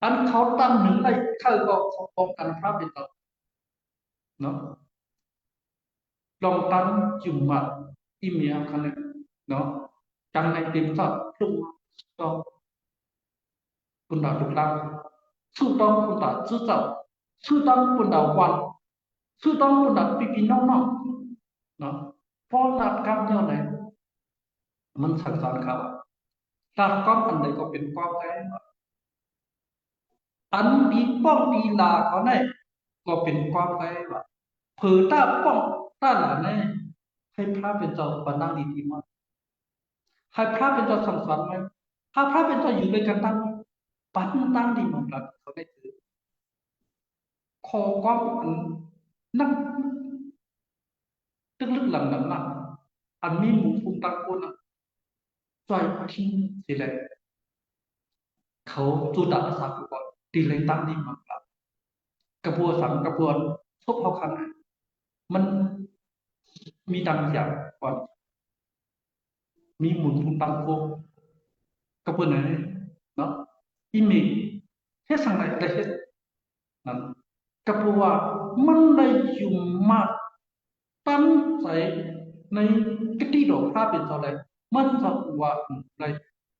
อันเขาตั้งหนึ่งเลยเขาก็เขาป้องกันพระเป็นเจ้าเนาะลองตั้งจุ่มมาอีเมียคันเลยเนาะจังในเต็มสัตว์ทุกต้องคุณดาทุกลังสู้ต้องคุณดาสู้เจ้าสู้ต้องคุณดาวันสู้ต้องคุณดาปีน้องเนาะพอหลักการเนี่ยไหนมันสังสรรค์ครับหลักการอันใดก็เป็นความแท้อันดีป้องดีลาเขาเนี่ยก็เป็นความแท้ว่าเผื่อตาป้องตาหลานเนี่ยให้พระเป็นเจ้าบันนั่งดีๆมากให้พระเป็นเจ้าสังสรรค์ไหมถ้าพระเป็นเจ้าอยู่ด้วยกันตั้งปันตั้งดีมากเขาได้ถือคอความนั่งตึกลึกหลังนั่งอันมีหมู่ภูมิตั้งคนจอยทิ้งสิเลยเขาจูดาสักก่อนตีเลยตั้งดีมากกระบวนกระบวนทุบเขาคันมันมีดังอย่างก่อนมีหมุนภูมิตั้งโคกระบวนไหนเนาะอีเมลเฮ็ดสั่งไหนได้เฮ็ดนั่นกระบวนมันได้ยุ่งมากตั้งใจในกติดอกภาพเป็นเท่าไรมันจะว่าใน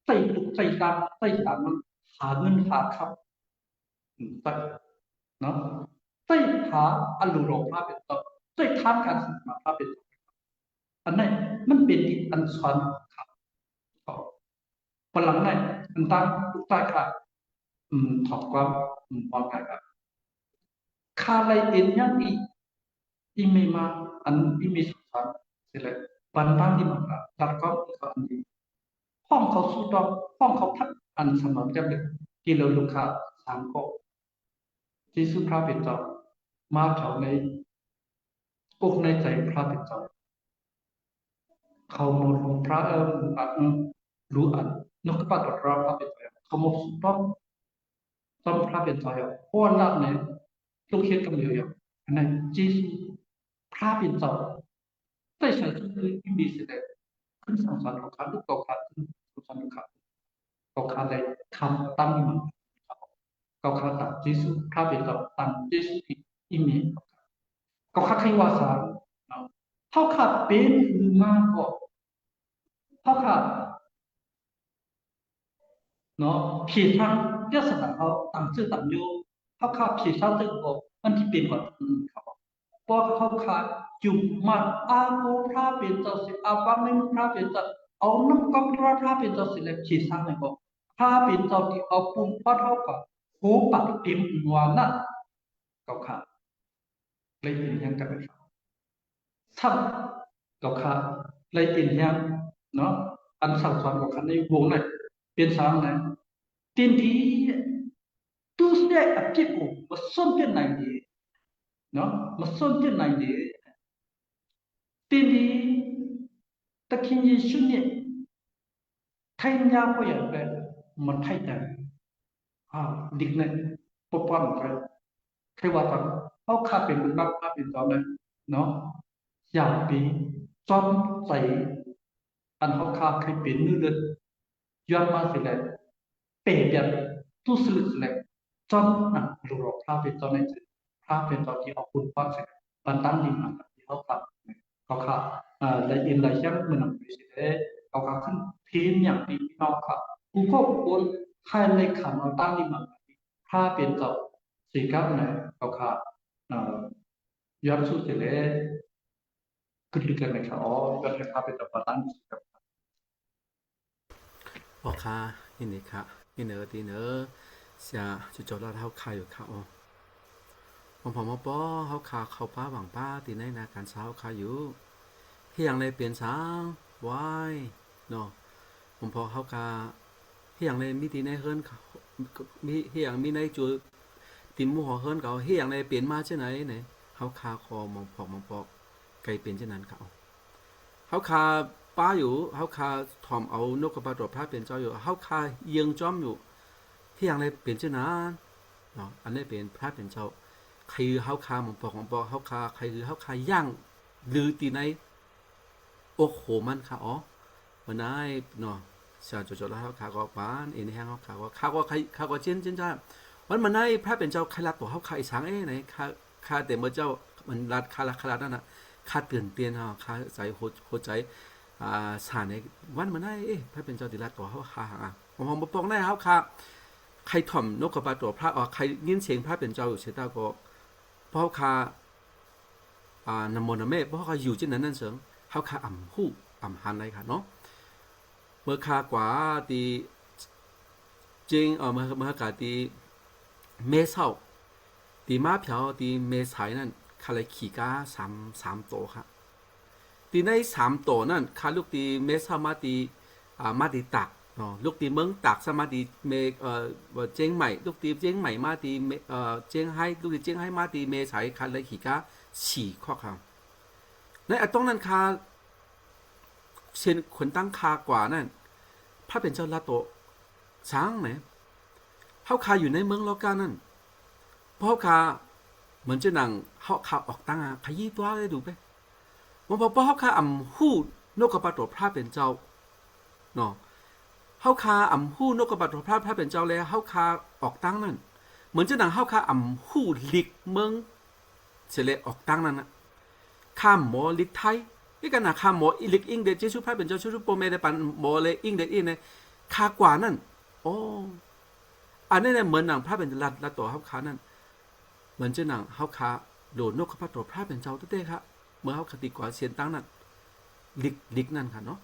ใส่ตุกใส่ตามมันหาเงินหาครับใส่เนาะใส่หาอารมณ์ภาพเป็นต้นใส่ทำการศึกษาภาพเป็นอันนั้นมันเป็นอันสอนครับพลังนั้นอันตั้งทุกท่าค่ะถอดความมองกันครับคาเลยเอ็นยังอีเมมาอันอีเมสุสานเสร็จแล้วปันตั้งที่มันตัดก็เขาอันนี้ห้องเขาสู้ต้องห้องเขาทักอันสมานกันเลยที่เราลูกค้า3 ข้อที่สุพระเป็นเจ้ามาเขาในอกในใจพระเป็นเจ้าเขาโมโหพระรู้อันนกปัตตราพระเป็นเจ้าเขาโมสุต้องพระเป็นเจ้าเพราะนั่นเนี่ยลูกเห็นกันเดียวอันนั้นจีสุพระเป็นเจ้า แต่ฉันคืออินดีสิเลยขึ้นสังสรรค์ของเขาลูกเขาขาดขึ้นสังสรรค์ของเขาขาดเลยคำตั้งมันเขาขาดตัดจิสุพระเป็นตัดตั้งจิสุที่อิมีเขาขาดใครว่าสารเขาขาดเป็นมากกว่าเขาขาดเนาะผีทางเรื่องสถานเขาต่างชื่อต่างโยเขาขาดผีชาติก็มันที่เป็นก่อนเขาเพราะเขาขาดจุ่มมัดอาโกพระเป็นเจ้าสิอาวังในพระเป็นเจ้าเอาน้ำกำพระเป็นเจ้าสิเลยผีทางเลยก็พระเป็นเจ้าที่เอาปุ่มพระเท่ากับหูปักเต็มหัวนั่นเขาขาดเลยเป็นยังกันครับท่านเขาขาดเลยเป็นยังเนาะอันสั่งสอนของเขาในวงเลยเป็นสามนะทีนี้ตัวเสียอัจฉริยะมาส่งที่ไหนดีเนาะมาส่งที่ไหนดีทีนี้ตะคินยิชุเนี่ยไทยยาพออย่างแบบมันไทยแต่ดิกเนี่ยปกป้องกันใครว่าตอนเขาขาเป็นมันรักขาเป็นตอนนั้นเนาะอยากปีจอมใส่อันเขาขาใครเป็นนื้อเลือดย้อนมาสิแหละเปรียบแบบตู้สลึกสิแหละจอมหนักหลอกพระเป็นตอนนั้นพระเป็นตอนที่เอาคุณป้อนสิปันตั้งดีมากที่เขาขาเขาขาและอินไลช่างมันหนักไปสิแหละเขาขาขึ้นเพียงอย่างดีเขาขาผู้ควบคุมใครในขันเอาตั้งดีมากพระเป็นตอนสิครับเนี่ยเขาขาย้อนสู้สิแหละขึ้นลึกกันนะครับอ๋อย้อนให้พระเป็นตอนปันตั้งครับพ่อค้าอินนี่ค่ะอินเนอร์ตีเนอร์เสียจุดจบแล้วเขาขายอยู่ค่ะอ๋อผมมาป้อเขาขาเขาป้าหวังป้าตีในนาการเช้าขายอยู่เฮียงเลยเปลี่ยนช้างวายเนาะผมพอเขาขาเฮียงเลยมีตีในเฮิร์นมีเฮียงมีในจุดตีมูหัวเฮิร์นเขาเฮียงเลยเปลี่ยนมาเช่นไหนเนี่ยเขาขาคอมองปอกไก่เปลี่ยนเช่นนั้นเขาขาป้าอยู่เขาคาถอมเอานกกระปาตัวพระเป็นเจ้าอยู่เขาคาเยียงจ้อมอยู่ที่อย่างไรเป็นเจ้านั้นเนาะอันนี้เป็นพระเป็นเจ้าใครเขาคาของปอกเขาคาใครคือเขาคาย่างหรือตีในโอ้โหมันค่ะอ๋อวันนั้นเนาะชาจุดแล้วเขาคาก็ปานเอ็นแห้งเขาคาก็ใครเขาก็เช่นจ้าวันมันได้พระเป็นเจ้าใครรับตัวเขาคาอีสังไหนคาแต่เมื่อเจ้ามันรัดคานั่นน่ะคาตื่นเตียนเขาคาใจโหใจสารในวันมันได้พระเป็นเจ้าดิรัตตัวเขาคาผมมาปองได้เขาคาใครถ่อมนกกระปาตัวพระใครยินเสียงพระเป็นเจ้าอยู่เสตาก็เพราะคานำมนต์เมฆเพราะเขาอยู่ที่นั้นนั่นเสริงเขาคาอ่ำหู้อ่ำหันอะไรค่ะเนาะเมื่อคากว่าตีจริงเมื่อกาตีเมเศร้าตีม้าเผียวตีเมสายนั่นคาเลยขี่ก้าสามโตค่ะตีใน3ตัวนั่นคาลูกตีเมสมาตีมาตีตักเนาะลูกตีเมืองตักสมาตีเมเจียงใหม่ลูกตีเจียงใหม่มาตีเจียงไฮ้ลูกตีเจียงไฮ้มาตีเมสายคาเลยขี่ก้า4ข้อคำในตรงนั้นคาเช่นคนตั้งคากว่านั่นพระเป็นเจ้าละโตช้างไหนเขาคาอยู่ในเมืองโลกานั่นเพราะคาเหมือนจะหนังเขาคาออกตั้งขยี้ตัวเลยดูไปมันพอเขาคาอ่ำหู้นกกระปาตัวพระเป็นเจ้าเนาะเขาคาอ่ำหู้นกกระปาตัวพระเป็นเจ้าแล้วเขาคาออกตั้งนั่นเหมือนจะหนังเขาคาอ่ำหู้ลิกเมืองเสลออกตั้งนั่นนะข้ามหมอลิกไทยนี่กันนะข้ามหมออิลิกอิงเดชชูพระเป็นเจ้าชูโปเมเดปันหมอเลยอิงเดชอินเนี่ยคากว่านั่นโอ้อันนี้เนี่ยเหมือนหนังพระเป็นรัดตัวเขาคานั่นเหมือนจะหนังเขาคาโดนนกกระปาตัวพระเป็นเจ้าเต้ๆครับเมื่อเขาคติกว่าเสียนตั้งนั่นลิกนั่นค่ะเนาะ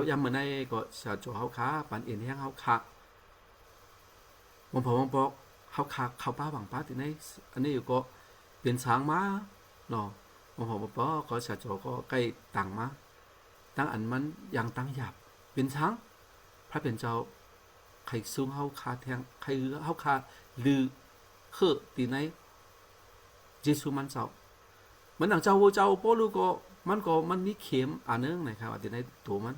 ย้ำเหมือนในก็ชาโจเขาขาปันเอ็นแห้งเขาขาผมบอกเขาขาเขาป้าหวังป้าที่ไหนอันนี้อยู่ก็เป็นช้างม้าเนาะผมบอกก็ชาโจก็ใกล้ต่างม้าตั้งอันมันยังตั้งหยาบเป็นช้างพระเป็นเจ้าใครซุ้งเขาขาแทงใครเขาขาลือเคอตีไหนเยซูมันเจ้ามันหนังเจ้าพ่อลูกก็มันมีเข็มอันนึงนะครับอันที่ในตัวมัน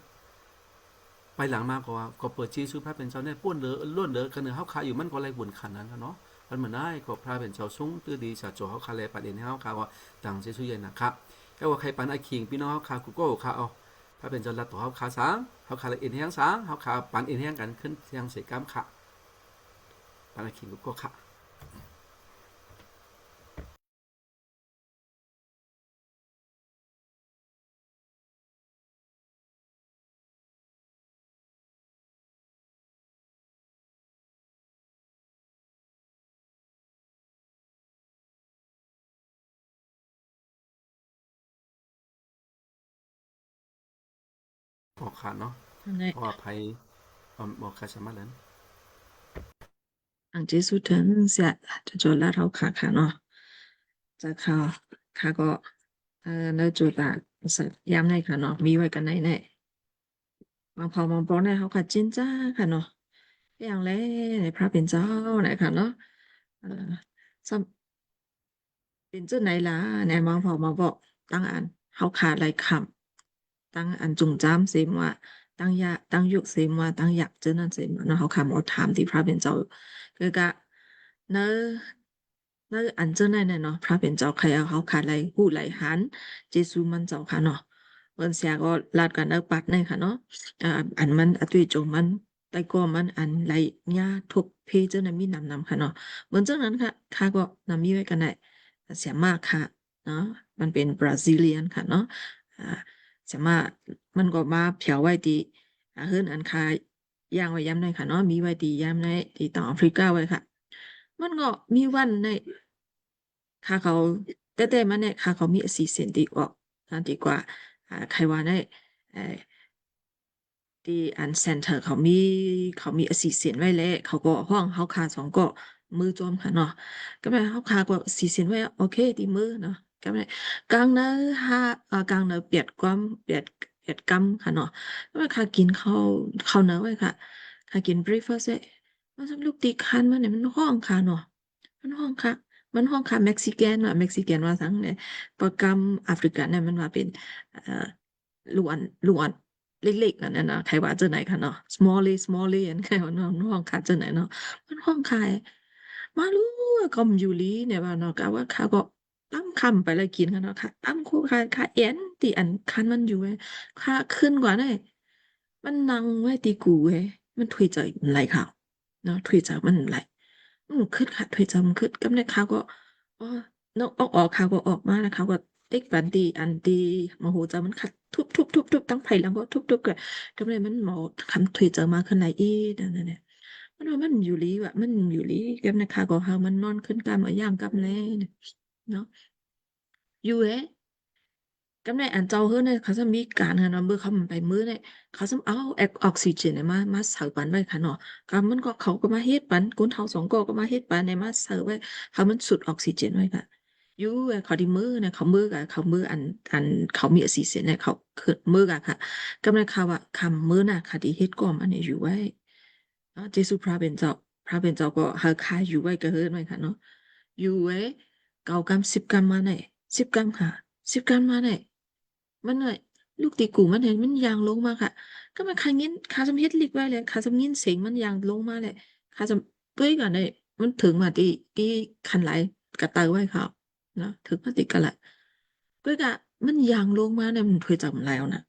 ไปหลังมาก็เปิดชีสุพระเป็นเจ้าเนี่ยป้วนล้วนกันเนื้อเขาคาอยู่มันก็เลยบุญขันนั้นเนาะมันเหมือนได้ก็พระเป็นเจ้าสูงตื้อดีชาโจเขาคาเลยประเด็นให้เขาคาว่าต่างเจสุเย็นนะครับ ก็ว่าใครปันไอคิงพี่น้องเฮาคากูโก้คาเอาพระเป็นเจ้าลัดต่อเฮาคาสางเฮาคาละเอ็นแห้งสางเฮาคาปันเอ็นแห้งกันขึ้นเสียงเสกามค่ะปันไอคิงกูโก้ค่ะออกค่ะเนาะ ในเพราะว่าภัยบอกคาสมาแล้ว อังเจสุถึงเสียจะจดแล้วเราค่ะเนาะจะค่ะก็ในจุดละสัตย้ำในค่ะเนาะมีไว้กันในบางพอบางปอเนี่ยเขาค่ะจินจ้าค่ะเนาะอย่างแรกในพระเป็นเจ้าไหนค่ะเนาะเอ่อซ้ำเป็นเจ้าไหนล่ะในบางพอบางบอกตั้งอันเขาขาดอะไรคำตั้งอันจุงจ้ำเสียมว่าตั้งยะตั้งยุคเสียมว่าตั้งอยากเจอนั่นเสียมเนาะเขาคำเอาถามที่พระเป็นเจ้าคือกะเนอะอันเจ้าไหนเนี่ยเนาะพระเป็นเจ้าใครเอาเขาขาดอะไรหูไหลหันเจซูมันเจ้าค่ะเนาะเมื่อเสียก็ลาดกันเอปัดในค่ะเนาะ อันมันอตุยจงมันแต่ก็มันอันไรญาทุกเพเจอร์นั้นมีนำค่ะเนาะเหมือนเจ้านั้นค่ะข้าก็นำมีไว้กันได้เสียมากค่ะเนาะมันเป็นบราซิเลียนค่ะเนาะอ่าเสียมากมันก็มาเผียวไว้ดีเฮิรนอันคาย่างไว้ย้ำในค่ะเนาะมีไว้ดีย้ำในที่ต่างแอฟริกาไว้ค่ะมันก็มีวันในค่ะเขาแต่มันเนี่ยค่ะเขามีสีเซนดีออกดีกว่าใครว่าในเอ่อ ที่อันเซ็นเตอร์เขามีอสีเสียนไว้แล้วเขาก็ห้องเขาคาสองก็มือจอมค่ะเนาะก็ไม่เขาคาก็สีเสียนไว้โอเคที่มือเนาะก็ไม่กลางเนื้อกลางเนื้อเปียดกำค่ะเนาะก็ไม่คากินข้าวเนื้อไว้ค่ะคากิน breakfast ไว้มันสำลูกตีคันมันเนี่ยมันห้องค่ะเนาะมันห้องค่ะมันห้องค่ะเม็กซิกันว่าทั้งเนี่ยโปรแกรมแอฟริกันเนี่ยมันว่าเป็นเอ่อลูกอัน เล็กๆนั่นน่ะนะใครว่าเจอไหนคะเนาะ small อันใครว่าน้องห้องขาเจอไหนเนาะมันห้องขายมารู้ว่าก็มอยู่ลีเนี่ยว่าเนาะกะว่าเขาก็ตั้งคำไปเลยกินกันเนาะค่ะตั้งคู่ค่ะเอ็นตีอันคันมันอยู่เว้ยค่ะขึ้นกว่าเนี่ยมันนั่งไว้ตีกูเว้ยมันถุยใจมันไหลค่ะเนาะถุยใจมันไหลขึ้นค่ะถุยใจมันขึ้นก็เนี่ยเขาก็อ๋อนกออกเขาก็ออกมาแล้วเขาก็ ติ๊กบันดีอันดีโมโหจะมันขัดทุบตั้งไผ่แล้วก็ทุบก็เลยมันหมอคำถุยเจอมาขึ้นไหนอีนั่นเนี่ยมันว่ามันอยู่ลีว่ะมันอยู่ลีกับนะคะก็เฮามันนอนขึ้นกามย่างกับเลยเนาะอยู่กำในอันเจ้าเฮ้เนี่ยเขาจะมีการค่ะเนาะเมื่อเขามันไปมื้อเนี่ยเขาจะเอาออกซิเจนเนี่ยมาเสิร์ฟปันไว้ค่ะเนาะก็มันก็เขาก็มาเฮ็ดปันคนเฒ่าสองก็มาเฮ็ดปันเนี่ยมาเสิร์ฟไว้เขามันสูดออกซิเจนไว้ค่ะอยู่เขาดีมือเนี่ยเขามือกับเขามืออันเขามีออกซิเจนเนี่ยเขาคือมือกับค่ะกำในเขาว่าคำมือน่ะค่ะที่เฮ็ดก่อมอันนี้อยู่ไว้เจสุพระเป็นเจ้าก็หาค่าอยู่ไว้ก็เฮ็ดไว้ค่ะเนาะอยู่ไว้9 กรัม10 กรัมมาไหน10 กรัมค่ะ10 กรัมมาไหน มันหน่อยลูกตีกูมันเห็นมันยางลงมาค่ะก็มันคางินคาสมเฮ็ดลิกไว้เลยคาสมยินเสียงมันยางลงมาเลยคาสมเป้ยกันเลยมันถึงมาที่คันไหลกระเตาไว้เขาเนาะถึงมาติดกันละเป้ยกะมันยางลงมาเนี่ยมันเคยจำแล้วนะ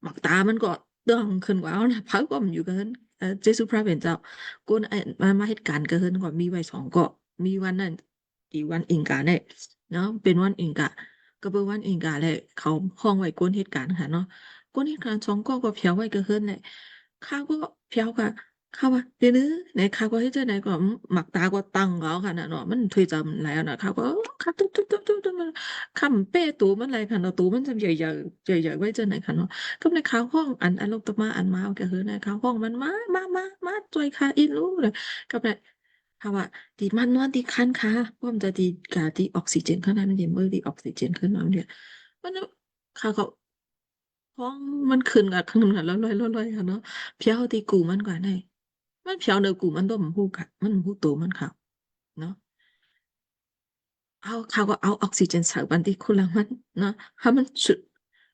หมักตามันก็เด้องขึ้นกว่าเอานะพักก็มันอยู่กันเจสุพระเป็นเจ้ากูนมาเหตุการณ์เกินกว่ามีไว้2เกาะมีวันนั้นอีวันอิงกาเนี่ยเนาะเป็นวันอิงกา ก็เบิ่งวันเองกะแหละเขาห้องไว้ก้นเหตุการณ์ค่ะเนาะก้นเหตุการณ์2ก็เพียวไว้ก็เฮิรนแหละข้าวก็เพียวค่ะข้าวว่าเดี๋ยวนี้ไหนข้าวก็เฮ็ดจังไดก็หมักตาก็ตั้งเอาค่ะน่ะเนาะมันถ้วยจำแล้วน่ะข้าวก็ข้าวตุ๊บๆๆๆมันคำเป้ตูมันไหลค่ะเนาะตูมันจำใหญ่ๆใหญ่ๆไว้จังไดค่ะเนาะก็ในข้าวห้องอันลงตะมาอันมาก็คือในข้าวห้องมันมาจ่อยค่ะอีหลูเลยก็แบบค่ะว่าดีมันนอนดีคันค่ะเพราะมันจะดีกาดีออกซิเจนข้างในมันดีมือดีออกซิเจนขึ้นมาเนี่ยมันค่ะเขาห้องมันขึ้นกับข้างนั้นแล้วลอยๆค่ะเนาะเพียวตีกูมันกว่าได้มันเพียวเนอกูมันต้องฮู้ค่ะมันฮู้โตมันค่ะเนาะเขาก็เอาออกซิเจนใส่บันทีคุณละมันเนาะถ้ามันสุด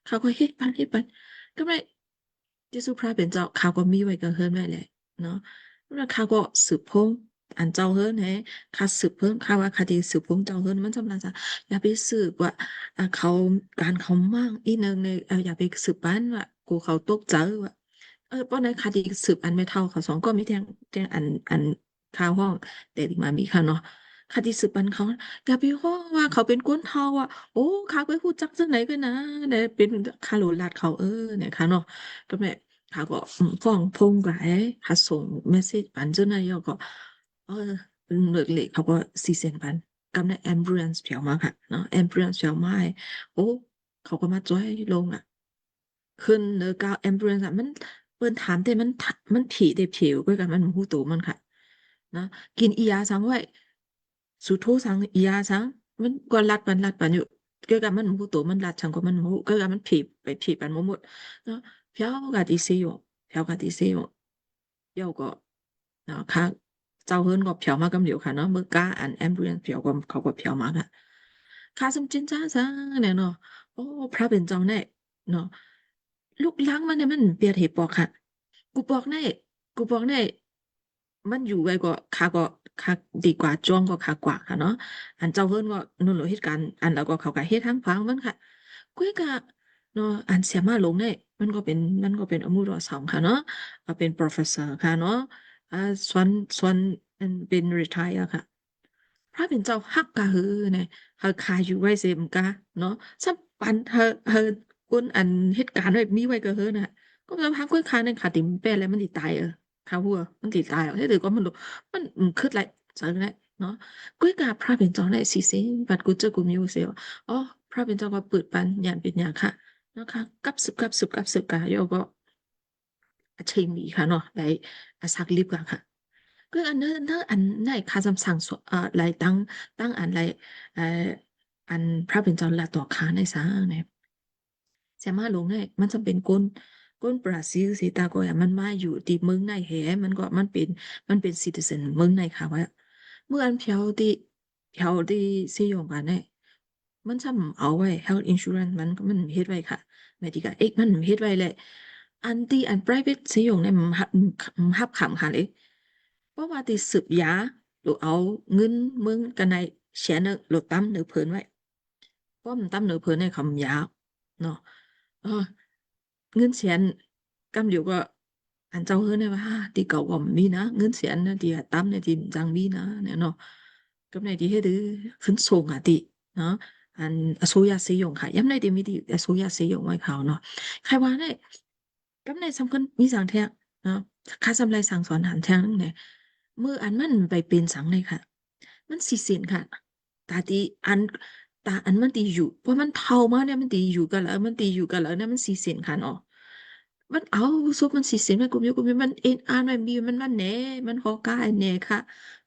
เขาก็เฮ็ดปันก็ไม่ที่สุพระเป็นเจ้าเขาก็มีไว้กับเฮิรนไว้แหละเนาะแล้วเขาก็สืบพง อันเจ้าเฮิรนให้ข้าสืบเพิ่มข้าว่าคดีสืบเพิ่มเจ้าเฮิรนมันจำนวนจะอย่าไปสืบว่าเขาการเขามั่งอีกหนึ่งในอย่าไปสืบบ้านว่ากูเขาตกใจว่าเพราะในคดีสืบอันไม่เท่าเขาสองก็มีแทงอันข้าวห้องแต่ที่มามีค่ะเนาะคดีสืบอันเขาอย่าไปห้องว่าเขาเป็นก้นเทาอ่ะโอ้ข้าไปพูดจักจังไหนกันนะเนี่ยเป็นคาโหลลาดเขาเนี่ยค่ะเนาะก็แม่ข้าก็ฟ้องพงกับไอ้ข้าส่งเมสเซจปันเจ้านายก็เออเลิกเหล็กเขาก็400,000กำในแอมบูเลนซ์เผียวมาค่ะเนาะแอมบูเลนซ์เผียวมาให้โอ้เขาก็มาจ้อยลงอ่ะขึ้นเนื้อกาวแอมบูเลนซ์มันเปิ้นถามแต่มันผีได้ผิวก็กันมันหูตูมันค่ะนะกินอียาสังไว้สุโธสังอียาสังมันก็ลัดปันอยู่ก็กันมันหูตูมันลัดสังก็มันหูก็กันมันผีไปผีปันหมดเนาะเผียวกะดิเซโยเดี๋ยวก็เนาะค่ะเจ้าเฮิรนก็เผียวมากํเหลียวค่ะเนาะเมื่อกาอันแอมบูเลนซ์เผียวก็เขาก็เผียวมาค่ะค่าสมจินจ้าซะเนี่ยเนาะโอ้พระเป็นเจ้าแน่เนาะลูกหลังมันเนี่ยมันเปียดเหตุปอกค่ะกูบอกแน่มันอยู่ไว้ก็ค่าดีกว่าจ้องก็ค่ากว่าค่ะเนาะอันเจ้าเฮิรนก็นู่นเหลือเหตุการณ์อันแล้วก็เขาก็เฮ็ดทางฟังมันค่ะกุ้ยก็เนาะอันเสียมาลงเนี่ยมันก็เป็นอมุรสองค่ะเนาะเป็น professor ค่ะเนาะอ่าส่วนอันเป็น retire ค่ะพระเป็นเจ้าฮักกะฮือเนี่ยเฮาคาอยู่ไว้เสมกะเนาะสัมปันเฮากุนอันเหตุการณ์ไว้มีไว้ก็เฮือน่ะก็จะพักกุ้ยคาในขาติมแปลแล้วมันสิตายข้าหัวมันสิตายให้ถือก็มันคิดไรจังได๋เนาะกุ้ยกะพระเป็นเจ้าได้สิเสบัดกูเจอกูมีอยู่เสียอ๋อพระเป็นเจ้าก็เปิดปันญาณเป็นหยังค่ะนะคะกับสึกกะโยก็ใช่มีค่ะเนาะได้สักลิบกะค่ะก็อันนั้นอันไหนค่าคำสั่งสหลายตั้งอันหลายเอ่ออันพระเป็นเจ้าละต่อค้าในสาเนี่ยเสียมาลงเนี่ยมันจะเป็นก้นบราซิลสิตาก็อย่างมันมาอยู่ที่เมืองในแหมันเป็นซิติเซนเมืองในค่ะว่าเมื่ออันเพียวที่สิยงกันเนี่ยมันจะเอาไว้ health insurance มันเฮ็ดไว้ค่ะหมายถึงว่ามันเฮ็ดไว้แหละอัน private สิยงเนี่ยมันหับขำค่ะเลยเพราะว่าที่สืบยาหรือเอาเงินเมืองกันในเสียเนอะหรือตั้มหรือเพิ่นไว้เพราะมันตั้มหรือเพิ่นในคำยาวเนาะเออเงินเสียนกำเดียวก็อันเจ้าเฮือนเนี่ยว่าที่เก่าก็มีนะเงินเสียนนะที่ตั้มเนี่ยที่จังมีนะเนี่ยเนาะกับในที่ให้ดื้อขึ้นส่งอ่ะติเนาะอันอโซยาเสยงค่ะย้ำในที่มีที่อโซยาเสยงไว้เขาเนาะใครว่าเนี่ยกับในสำคัญมีสังแท้เนาะค่าสำไรสั่งสอนหันแท้งนั่นแหละมืออันมันไปเป็นสังเลยค่ะมันสิเสียนค่ะตาตีอันมันตีอยู่เพราะมันเท่ามาเนี่ยมันตีอยู่กันแล้วเนี่ยมันสิเสียนค่ะเนาะมันเอาซุปมันสิเสียนมันกุมอยู่มันเอ็นอ่านมันมีมันแหน่มันหอกายแหน่ค่ะ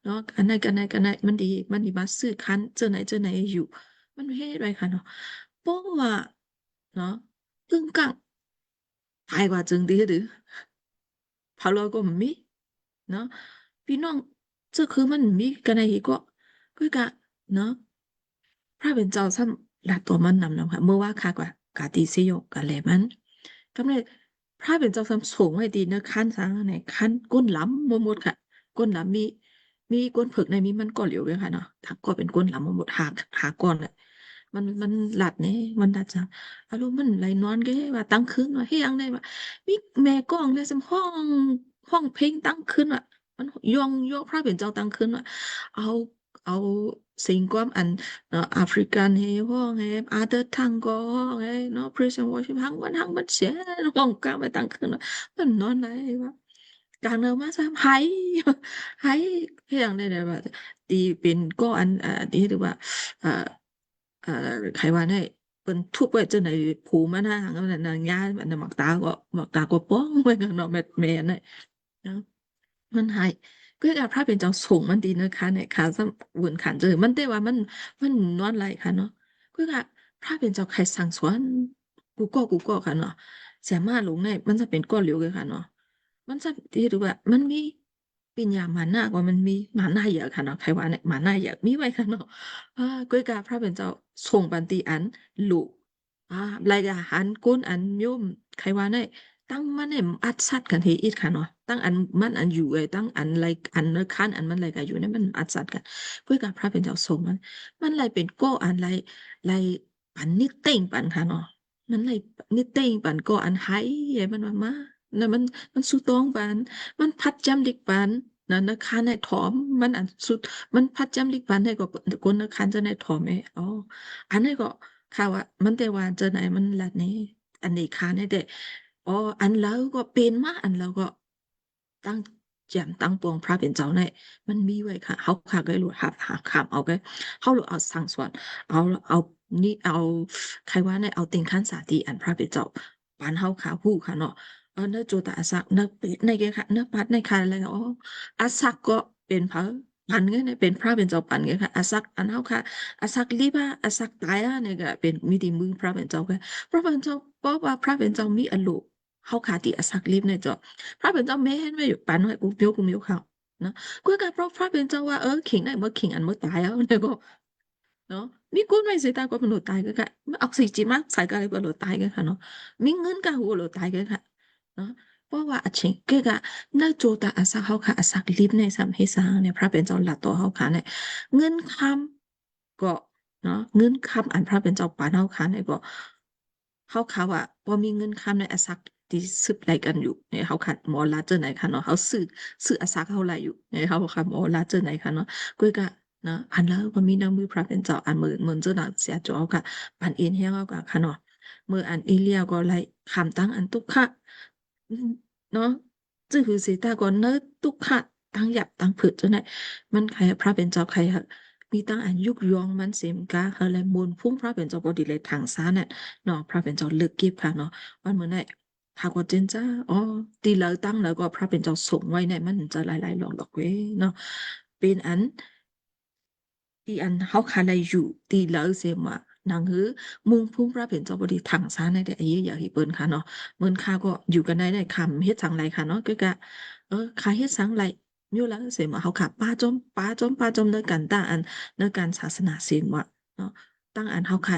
เนาะกันไหนมันดีมาซื้อคันเจอไหนอยู่มันเฮ็ดไว้ค่ะเนาะเพราะว่าเนาะตึงกังตายกว่าจึงดีหรือพาลอยก็มันมีเนาะพี่น้อง这คือมันมีกันในอีกก็กะเนาะพระเป็นเจ้าซ้ำลัดตัวมันนำแล้วค่ะเมื่อว่าค่ะกาตีสิโยกกะแหลมันกำเลยพระเป็นเจ้าซ้ำสูงไว้ดีเนื้อคันสังในคันก้นล้ำหมดค่ะก้นล้ำมีก้นผึกในมีมันก็เหลียวเลยค่ะเนาะถ้าก็เป็นก้นล้ำหมดหาก้อนเลยมันหลัดเนี่ยมันหลัดจังอารมณ์มันไหลนอนก็ว่าตั้งคืนว่าเฮียงได้ว่ามีแม่กองเลยสำห้องเพลงตั้งคืนว่ามันยกพระเป็นเจ้าตั้งคืนว่าเอาเอาสิ่งความอันแอฟริกันเฮห้องเฮอาเดอร์ทังก็เฮเนาะ prison worship ทั้งมันเสียห้องกลางไปตั้งคืนว่ามันนอนไหนวะกลางเดินมาซ้ำให้เฮียงได้เลยว่าตีเป็นก็อันตีหรือว่าเอ่อ ใครว่าเนี่ยเป็นทุบไว้จนไหนผูมันหางมันนางยามันหมักตาก็ป้องไว้กันเนาะแม่เนี่ยนะมันหายก็การพระเป็นเจ้าส่งมันดีนะคะเนี่ยค่ะสำวนขันเจอมันได้ว่ามันนอนไหลค่ะเนาะก็การพระเป็นเจ้าใครสั่งสอนกูก็ค่ะเนาะเสียมาหลงเนี่ยมันจะเป็นก้อนเหลวเลยค่ะเนาะมันจะที่หรือว่ามันมีปัญญามาหน้ากว่ามันมีมาหน้าเยอะค่ะเนาะใครว่าเนี่ยมาหน้าเยอะมีไว้ค่ะเนาะ กุยกาพระเป็นเจ้าส่งปันตีอันลูกรายการหันก้นอันโยมใครว่าได้ ตั้งมันเนี่ยอัดสัดกันที่อีกค่ะเนาะตั้งอันมันอันอยู่ตั้งอันอะไรอันเนื้อคันอันมันอะไรกันอยู่เนี่ยมันอัดสัดกันเพื่อกับพระเป็นเจ้าทรงมันอะไรเป็นโก้อันอะไรปันนิเต้งปันค่ะเนาะมันอะไรนิเต้งปันโก้อันไฮมันมาแล้วมันสู้ตองปันมันพัดจำดิกปันนั่นนะคันในถอมมันอันสุดมันพัดจำดิกปันให้ก็คนนะคันจะในถอมอ๋ออันนี้ก็ข่าวว่ามันแต่ว่าจะไหนมันละนี้อันนี้คันให้เด็อ๋ออันแล้วก็เป็นมาอันแล้วก็ตั้งแจมตั้งปวงพระเป็นเจ้าในมันมีไว้ค่ะเขาขาก็หลุดหาขามเอาก็เขาหลุดเอาสั่งสอนเอานี่เอาใครว่าในเอาติงขั้นสาตีอันพระเป็นเจ้าปานเขาขาผู้ค่ะเนาะเนื้อโจตอาสักเนื้อเป็ดในแกค่ะเนื้อปัดในคายอะไรก็อ๋ออาสักก็เป็นพระปันเงี้ยเป็นพระเป็นเจ้าปันเงี้ยค่ะอาสักอันเขาค่ะอาสักลีบาอาสักตายเนี่ยก็เป็นมีดีมือพระเป็นเจ้าค่ะพระเป็นเจ้าเพราะว่าพระเป็นเจ้ามีอารมณ์เขาขาตีอาสักลีบในจอพระเป็นเจ้าไม่เห็นไม่อยู่ปันไว้กูมิวเขาเนาะก็การเพราะพระเป็นเจ้าว่าขิงได้เมื่อขิงอันเมื่อตายแล้วเนี่ยก็เนาะมีกู้ไม่เสียตายก็เป็นหลุดตายก็ค่ะออกซิเจนมากใส่กันเลยเป็นหลุดตายก็ค่ะเนาะมีเงินกับหัวหลุดตายก็ค่ะเนาะเพราะว่าอาชิงก็กะน่าโจตาอาสักเขาค่ะอาสักลีบในสามให้สร้างเนี่ยพระเป็นเจ้าหลักตัวเขาค่ะเนี่ยเงินคำก็เนาะเงินคำอันพระเป็นเจ้าป่านเขาค่ะเนี่ยก็เขาว่าพอมีเงินคำในอาสักที่สืบไล่กันอยู่เนี่ยเขาขัดหมอลาเจอไหนค่ะเนาะเขาซื้ออาสักเขาไล่อยู่เนี่ยเขาบอกค่ะหมอลาเจอไหนค่ะเนาะก็กะนะอันแล้วพอมีน้ำมือพระเป็นเจ้าอันเหมือนเจ้าหน้าเสียจอค่ะปันเอ็นเฮียงเอาค่ะเนาะเมื่ออันเอเลียก็ไล่คำตั้งอันตุกค่ะเนาะจื้อหือสีตาก่อนเนอะตุกค่ะตั้งหยับตั้งผืดเจ้าไหนมันใครพระเป็นเจ้าใครค่ะมีตั้งอันยุกยองมันเสมกาอะไรมูลพุ่งพระเป็นเจ้าบดีเลยทางซ้าเนี่ยเนาะพระเป็นเจ้าเลือกเก็บค่ะเนาะวันเหมือนไหนหากว่าเจนจ้าอ๋อตีแล้วตั้งแล้วก็พระเป็นเจ้าส่งไว้เนี่ยมันจะหลายๆหลอกเว้ยเนาะเป็นอันที่อันเขาคาไลอยู่ตีแล้วเสียมานังหือมุงพุ่งพระเป็นเจ้าบดีทางซ้าในแต่อายุอย่าให้เปิ้นค่ะเนาะเหมือนข้าก็อยู่กันได้คำเฮ็ดสังไรค่ะเนาะก็กะข้าเฮ็ดสังไรอยู่แล้วเสียมาเขาค่ะป้าจมในการตั้งอันในการศาสนาเสียมาเนาะตั้งอันเขาค่ะ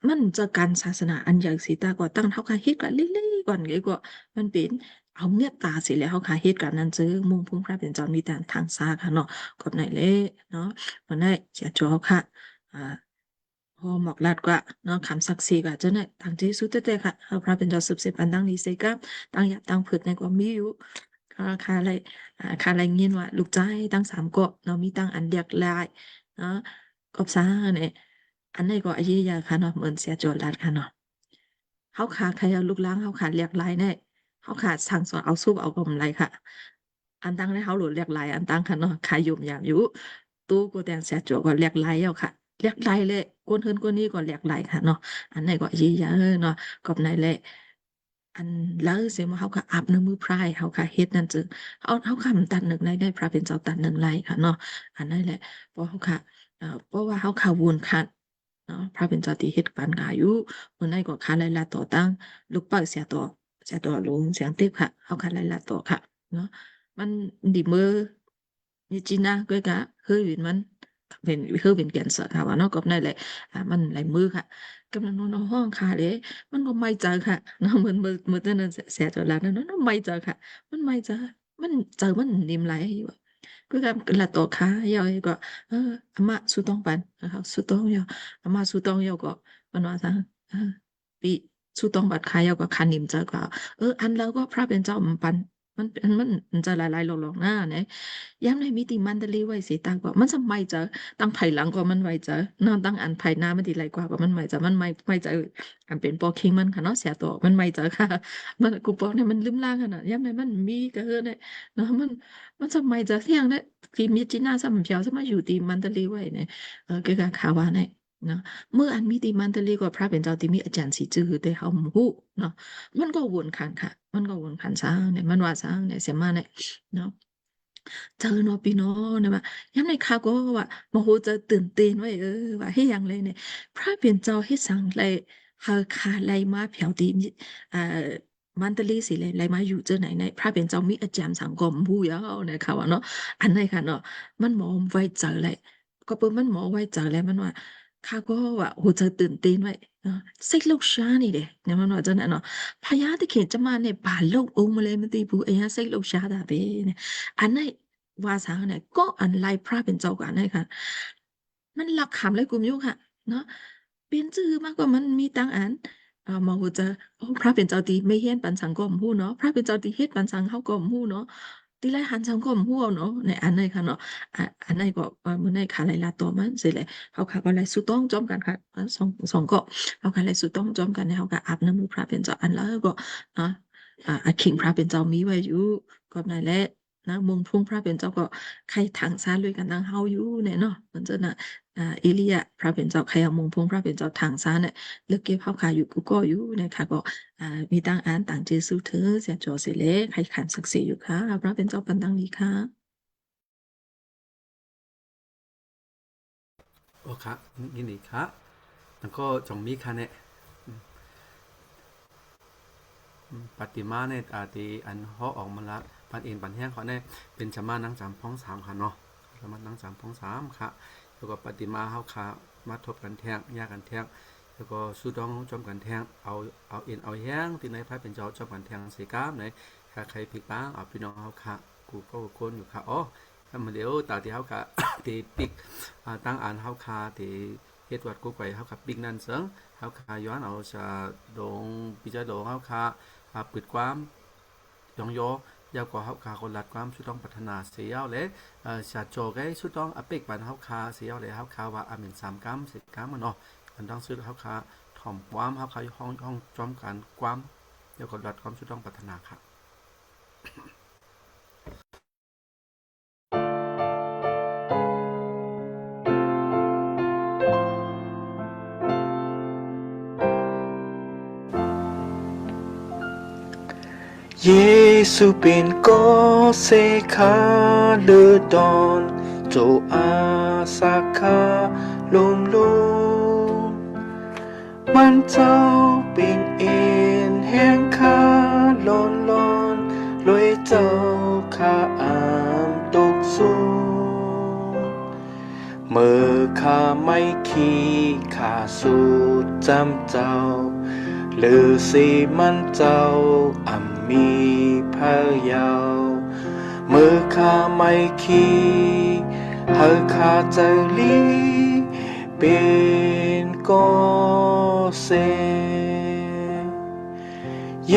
มันจะการศาสนาอันอย่างสีตาก็ตั้งเขาค่ะเฮ็ดกันเล่ๆก่อนเลยก็มันเป็นเอาเมียตาสิแล้วเขาค่ะเฮ็ดกันนั้นเจอมุงพุ่งพระเป็นเจ้ามีแต่ทางซ้าค่ะเนาะกบไหนเลยเนาะวันนี้เสียจอค่ะอ่า พอหมอกลาดก็เนาะคำศักดิ์สิทธิ์ก็จะเนี่ยทางที่สุดเต้ค่ะเอาพระเป็นเจ้าสืบเสพปันตั้งนี้เสกับตั้งหยับตั้งผืดในก็มีอยู่คาอะไรคาอะไรเงี้ยว่าลูกใจตั้งสามก็เนาะมีตั้งอันเดียกลายเนาะกบซ่าเนี่ยอันนี้ก็อายุยาค่ะเนาะเหมือนเสียโจทย์ลาดค่ะเนาะเขาขาใครเอาลูกล้างเขาขาเรียกลายเนี่ยเขาขาสั่งสอนเอาสู้เอากำไรค่ะอันตั้งให้เขาหลุดเรียกลายอันตั้งค่ะเนาะขายยุ่มยามอยู่ตู้กูแต่งเสียโจก็เรียกลายเอาค่ะ เรียกไล่เลยก้นเฮิรนก้นนี้ก็เรียกไล่ค่ะเนาะอันไหนก็ยี่ยาเนาะกับไหนแหละอันแล้วเสียมาเขาก็อาบน้ำมือพรายเขาค่ะเฮ็ดนั่นจึงเขาคำตัดหนึ่งไล่ได้พระเป็นเจ้าตัดหนึ่งไล่ค่ะเนาะอันนั้นแหละเพราะเขาค่ะเพราะว่าเขาข่าววนค่ะเนาะพระเป็นเจ้าที่เฮ็ดปานกาอยู่เมื่อไหนก็ค่ะไล่ละต่อตั้งลูกเป้าเสียต่อลงเสียงติ๊บค่ะเขาค่ะไล่ละต่อค่ะเนาะมันดีมือมีจีน่าก็กะเฮ้ยมัน เป็นแกนเสือค่ะว่าเนอกกับนั่นแหละมันหลายมือค่ะกำลังนอนห้องค่ะเลยมันก็ไม่เจอค่ะเนาะเหมือนนั่นเสียจอแล้วนั่นไม่เจอค่ะมันไม่เจอมันเจอมันนิ่มไหลอยู่ก็การละตัวค่ะยาวก็อามาสุต้องปันนะคะสุต้องยาวอามาสุต้องยาวก็มันว่าซะปีสุต้องบัดค่ะยาวก็คันนิ่มเจอก็อันแล้วก็พระเป็นเจ้าปันมันจะหลายๆหลอกๆหน้าเนี่ยย้ำในมิติมันตะลีไว้สีตางกว่ามันจะไม่เจอตั้งไผ่หลังก็มันไว้เจอนอนตั้งอันไผ่หน้ามันดีไรกว่าก็มันไม่เจอมันไม่เจออันเป็นปอคิงมันค่ะเนาะเสียตัวมันไม่เจอค่ะมันกูปอเนี่ยมันลืมล่างขนาดย้ำในมันมีกระเฮือเนี่ยเนาะมันจะไม่เจอเที่ยงเนี่ยทีมีจีน่าซ้ำเพียวจะมาอยู่ตีมันตะลีไว้เนี่ยเกี่ยวกับข่าวว่าเนี่ยเนาะเมื่ออันมีตีมันตะลีกว่าพระเป็นเจ้าที่มีอาจารย์สีจื้อแต่เขาหูเนาะมันก็วนขันค่ะมันก็วนขันช้างเนี่ยมันว่าช้างเนี่ยเสียมาเนี่ยเนาะเจอเนาะพี่น้องเนี่ยว่าย้ำในข่าวก็ว่าโมโหจะตื่นเต้นไว้ว่าให้ยังเลยเนี่ยพระเป็นเจ้าให้สั่งเลยหาคาไลมาเผียวดีอ่ามันตะลีสิเลยไลมาอยู่เจอไหนในพระเป็นเจ้ามีอาจารย์สังคมผู้ยาวเนี่ยค่ะว่าเนาะอันไหนค่ะเนาะมันหมอไว้เจอเลยก็เปิ้นมันหมอไว้เจอเลยมันว่า ข้าก็ว่าโอ้จะตื่นเต้นไว้စိတ်လှုပ်ရှားနေတယ်ညီမတို့ကကျွန်တော်နော်ဖယားသခင်ကျမနဲ့ဘာလုပ်အောင်မလဲမသိဘူးအရင်စိတ်လှုပ်ရှားတာပဲနဲ့อันนั้นว่าสางเนี่ยก็อันไลพระเป็นเจ้ากันได้ค่ะมันหลักคำเลยกูมิ้วค่ะเนาะเป็นชื่อมากกว่ามันมีตังอันมาหัวจะพระเป็นเจ้าตีไม่เฮ็ดปันสังก็มหู้เนาะพระเป็นเจ้าตีเฮ็ดปันสังเขาก็มหู้เนาะตีไรหันสังก็มหู้เนาะในอันนั้นค่ะเนาะอันนั้นก็มันในขาไรลาตัวมันสิเลยเขาค่ะก็ไรสุต้องจอมกันค่ะสองก็เขาค่ะไรสุต้องจอมกันเนี่ยเขาค่ะอาบน้ำมือพระเป็นเจ้าอันแล้วก็ขิงพระเป็นเจ้ามีไว้อยู่ก็นั่นแหละนะมงพุ่งพระเป็นเจ้าก็ใครถังซาเลยกันนางเฮาอยู่เนี่ยเนาะมันจะน่ะเอลียพระเป็นเจ้าใครเอามงพุ่งพระเป็นเจ้าถังซาเนี่ยเลิกเก็บเฮาขายอยู่กูก็อยู่เนี่ยค่ะก็มีตั้งอ่านต่างเจสุเธอเสียจอเสเลใครขันศักดิ์ศรีอยู่ค่ะพระเป็นเจ้าปันตังนี้ค่ะโอ้ค่ะยินดีค่ะแล้วก็จงมีค่ะเนี่ยปฏิมาเนี่ยตีอันเขาออกมาละปันเอ็นปันแห้งเขาเนี่ยเป็นชมานั่ง3 พ้อง 3ค่ะเนาะชมานั่ง3 พ้อง 3ค่ะแล้วก็ปฏิมาเขาค่ะมาทบกันแทงแยกกันแทงแล้วก็สู้ต้องจอมกันแทงเอาเอ็นเอาแห้งที่ในพระเป็นเจ้าจอมกันแทงเสกามไหนค่ะใครผิดบ้างเอาพี่น้องเขาค่ะกูก็คนอยู่ค่ะอ๋อถ้ามาเดี๋ยวตาที่เขาค่ะตีปิกตั้งอ่านเขาค่ะตีเฮ็ดวัดกูไก่เขาค่ะปิกนั่นเสิงเขาค่ะย้อนเอาจะดงปิจาโดเขาค่ะปิดความยองโยยาวกว่าเขาคาคนรัดความชุดต้องพัฒนาเสียวเลยชาโจกให้ชุดต้องอเปกปันเขาคาเสียวเลยเขาคาว่าอามิน3 กัม10 กัมมันเนาะมันต้องซื้อเขาคาถ่อมความเขาคาห้องจอมกันความยาวกว่ารัดความชุดต้องพัฒนาค่ะเยซูเป็นก็เสคาเลือดอนโจอาสาคาลมลุมมันเจ้าเป็นเอ็นแห่งคาลอนลอยเจ้าคาอามตกสูงเมื่อข้าไม่ขี้ข้าสูดจำเจ้าหรือสิมันเจ้ามีพยาวเมื่อข้าไม่ขี้เฮาข้าจะลีเป็นก็เสเย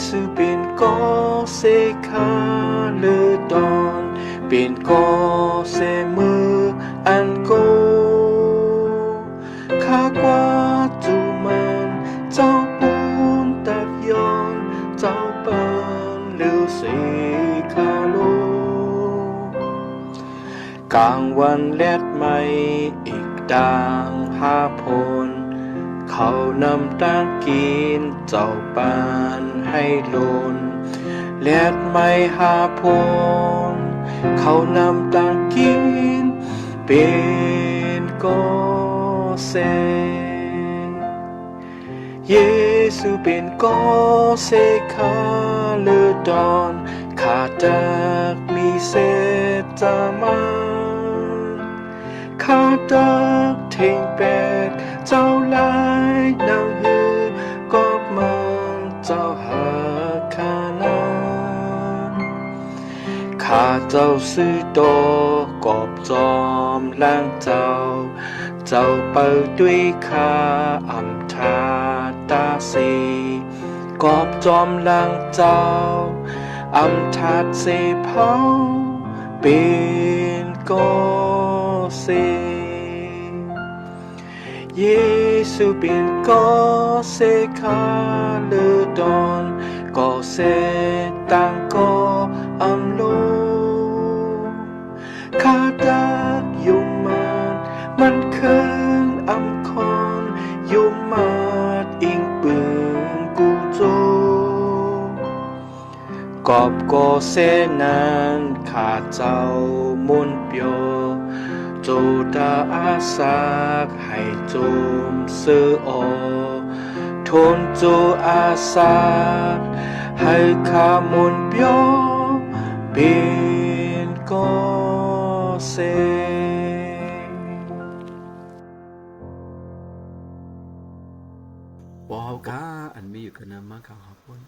ซูเป็นก็เสข้าเลือดอนเป็นก็เสมืออันโกข้ากว่าจูมันเจ้าปูนตักยอนเจ้าเปิ้นหรือสีคาโลกลางวันแลดไม่อีกด่าง5 พลเขานำตั้งกินเจ้าปานให้ลนแลดไม่5 พลเขานำตั้งกินเป็นก็เสเยซูเป็นก็เสคาเลือดอนขาดักมีเศษจามันขาดักเทงแปดเจ้าลายนางฮือกอบมันเจ้าหาคานานข้าเจ้าซื้อโตกอบจอมล้างเจ้าเปิดด้วยข้าอำทาตาสีกอบจอมล้างเจ้าอำทาเสเผาเป็นก็เสเยซูเป็นก็เสคาเลือดอนก็เสตังก็อำโลข้าดักยุ่มมันเคิงอำคอนยุ่มมาดอิงปืนกูโจกอบก็เสนานข้าเจ้ามุนเปียวโจดาอาสากให้โจมเสืออทนโจอาสากให้ข้ามุนเปียวเป็นก็เส อยู่กันนามาขังหอปุ่น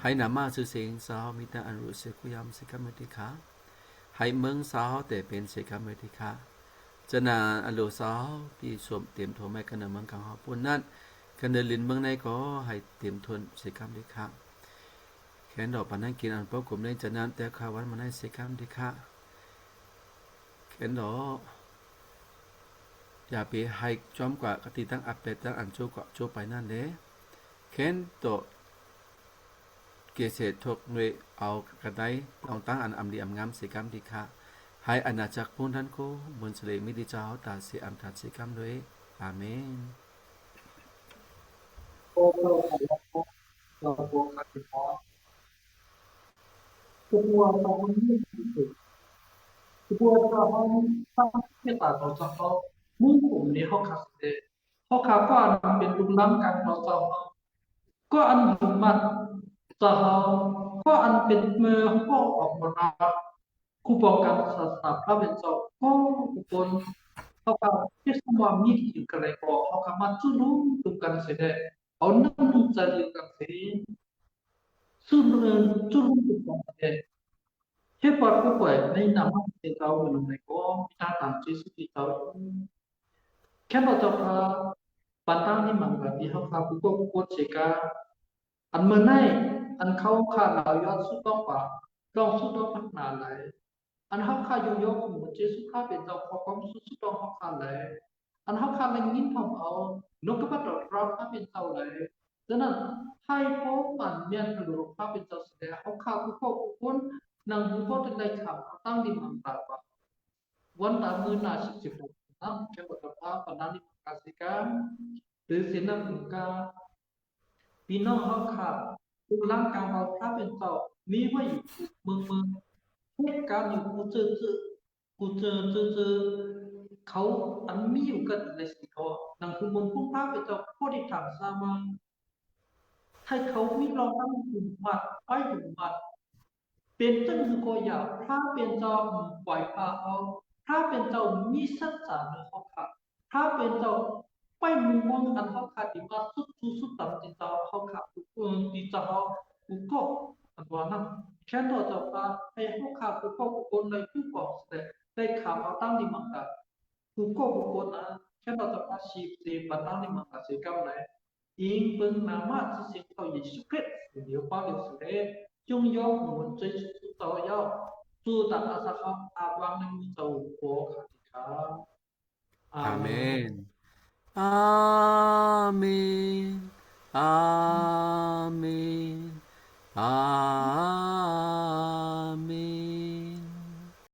ให้นามาสื่อเสียงสาวมีแต่อันรู้สึกกุยามสิกรรมติขาให้เมืองสาวแต่เป็นสิกรรมติขาจะนาอันโลสาวที่สวมเตรียมทนแม่กันนามังขังหอปุ่นนั่นกันเดินลินเมืองในก็ให้เตรียมทนสิกรรมติขาแขนดอกปานนั้นกินอันพบกลุ่มเล่นจะนั้นแต่ข้าวันมันให้สิกรรมติขาแขนดอกอย่าไปให้จอมกว่ากติตั้งอัปเดตตั้งอันโจกว่าโจไปนั่นเด้เข็นโตเกษตรทกเนยเอากระไดลองตั้งอันอำดีอำงามสิกรรมดีค่ะให้อาณาจักรพูนท่านกูบนเสลมิดิเจ้าตาเสียอำทัดสิกรรมด้วยอาเมนSebuah tahun kita tahu mungkin ni hokas de hokas ko anเป็นลุงลังกันเราเจ้าก็อันมันเจ้าก็อันเป็นเมื่อก็ออกมาคู่ป้องกันศาสนาพระเป็นเจ้าก็ทุกคนเขาก็ที่สมว่ามีอยู่กันเลยก็เขาก็มาจุลุ่มตุกันเสด็จเอานั่งใจอยู่กันเสียจุลุ่มตุกันเสด็จHebat ko na naman kita ulunay ko pitatan Jesu kita kaya to ka patang ni mangga di ha ka ko cheka an manai an khau kha la yo su tong pa long su tong pat na lai an ha kha yo yo ko Jesu kha pe to ko kom su tong ha kha lai an ha kha lang nin thom ao no ka pat ra ka pe to lai cho nên hai phố bản miền lục pháp bên trong sẽ học khảo của quân năng hữu có trên đây khảo tăng đi bằng tạo vàวันตามมือหน้าสิบนะแค่บทภาพปนันนิกาสิกาหรือศิลปะกาพี่น้องเขาขาดตุลังการเอาพระเป็นเจ้ามีไว้อยู่เมืองเหตุการณ์อยู่กูเจอเขาอันมีอยู่กันในสิ่งเขานั่นคือมงคลพระเป็นเจ้าข้อที่ถามสามัญให้เขาวิลองตั้งหุ่นมัดไปหุ่นมัดเป็นต้นคือก็อยากพระเป็นเจ้าปล่อยพาเอาพระเป็นเจ้ามีสัจจะในเขาขาดพระเป็นเจ้าไปมุมมองอันเขาขาดที่มาสุดต่ำที่เจ้าเขาขาดที่เจ้าผู้ก็อันว่านั้นแค่ตัวเจ้าพระให้เขาขาดผู้ก็ผู้คนในผู้บอกแต่ได้ข่าวเอาตั้งที่มังกรผู้ก็ผู้คนนะแค่ตัวเจ้าพระชีพเสียบันตั้งที่มังกรเสียกำไรยิงเป็นนามาที่เสียเขาเยซูคริสต์เดี๋ยวป้าเดี๋ยวสุดเลยจงยอมหมุนใจสุดต่อยาวสู้ตัดอาสาเขาอาวังในมือเจ้าโบขาติขาอาเมน Amen. Amen. Amen.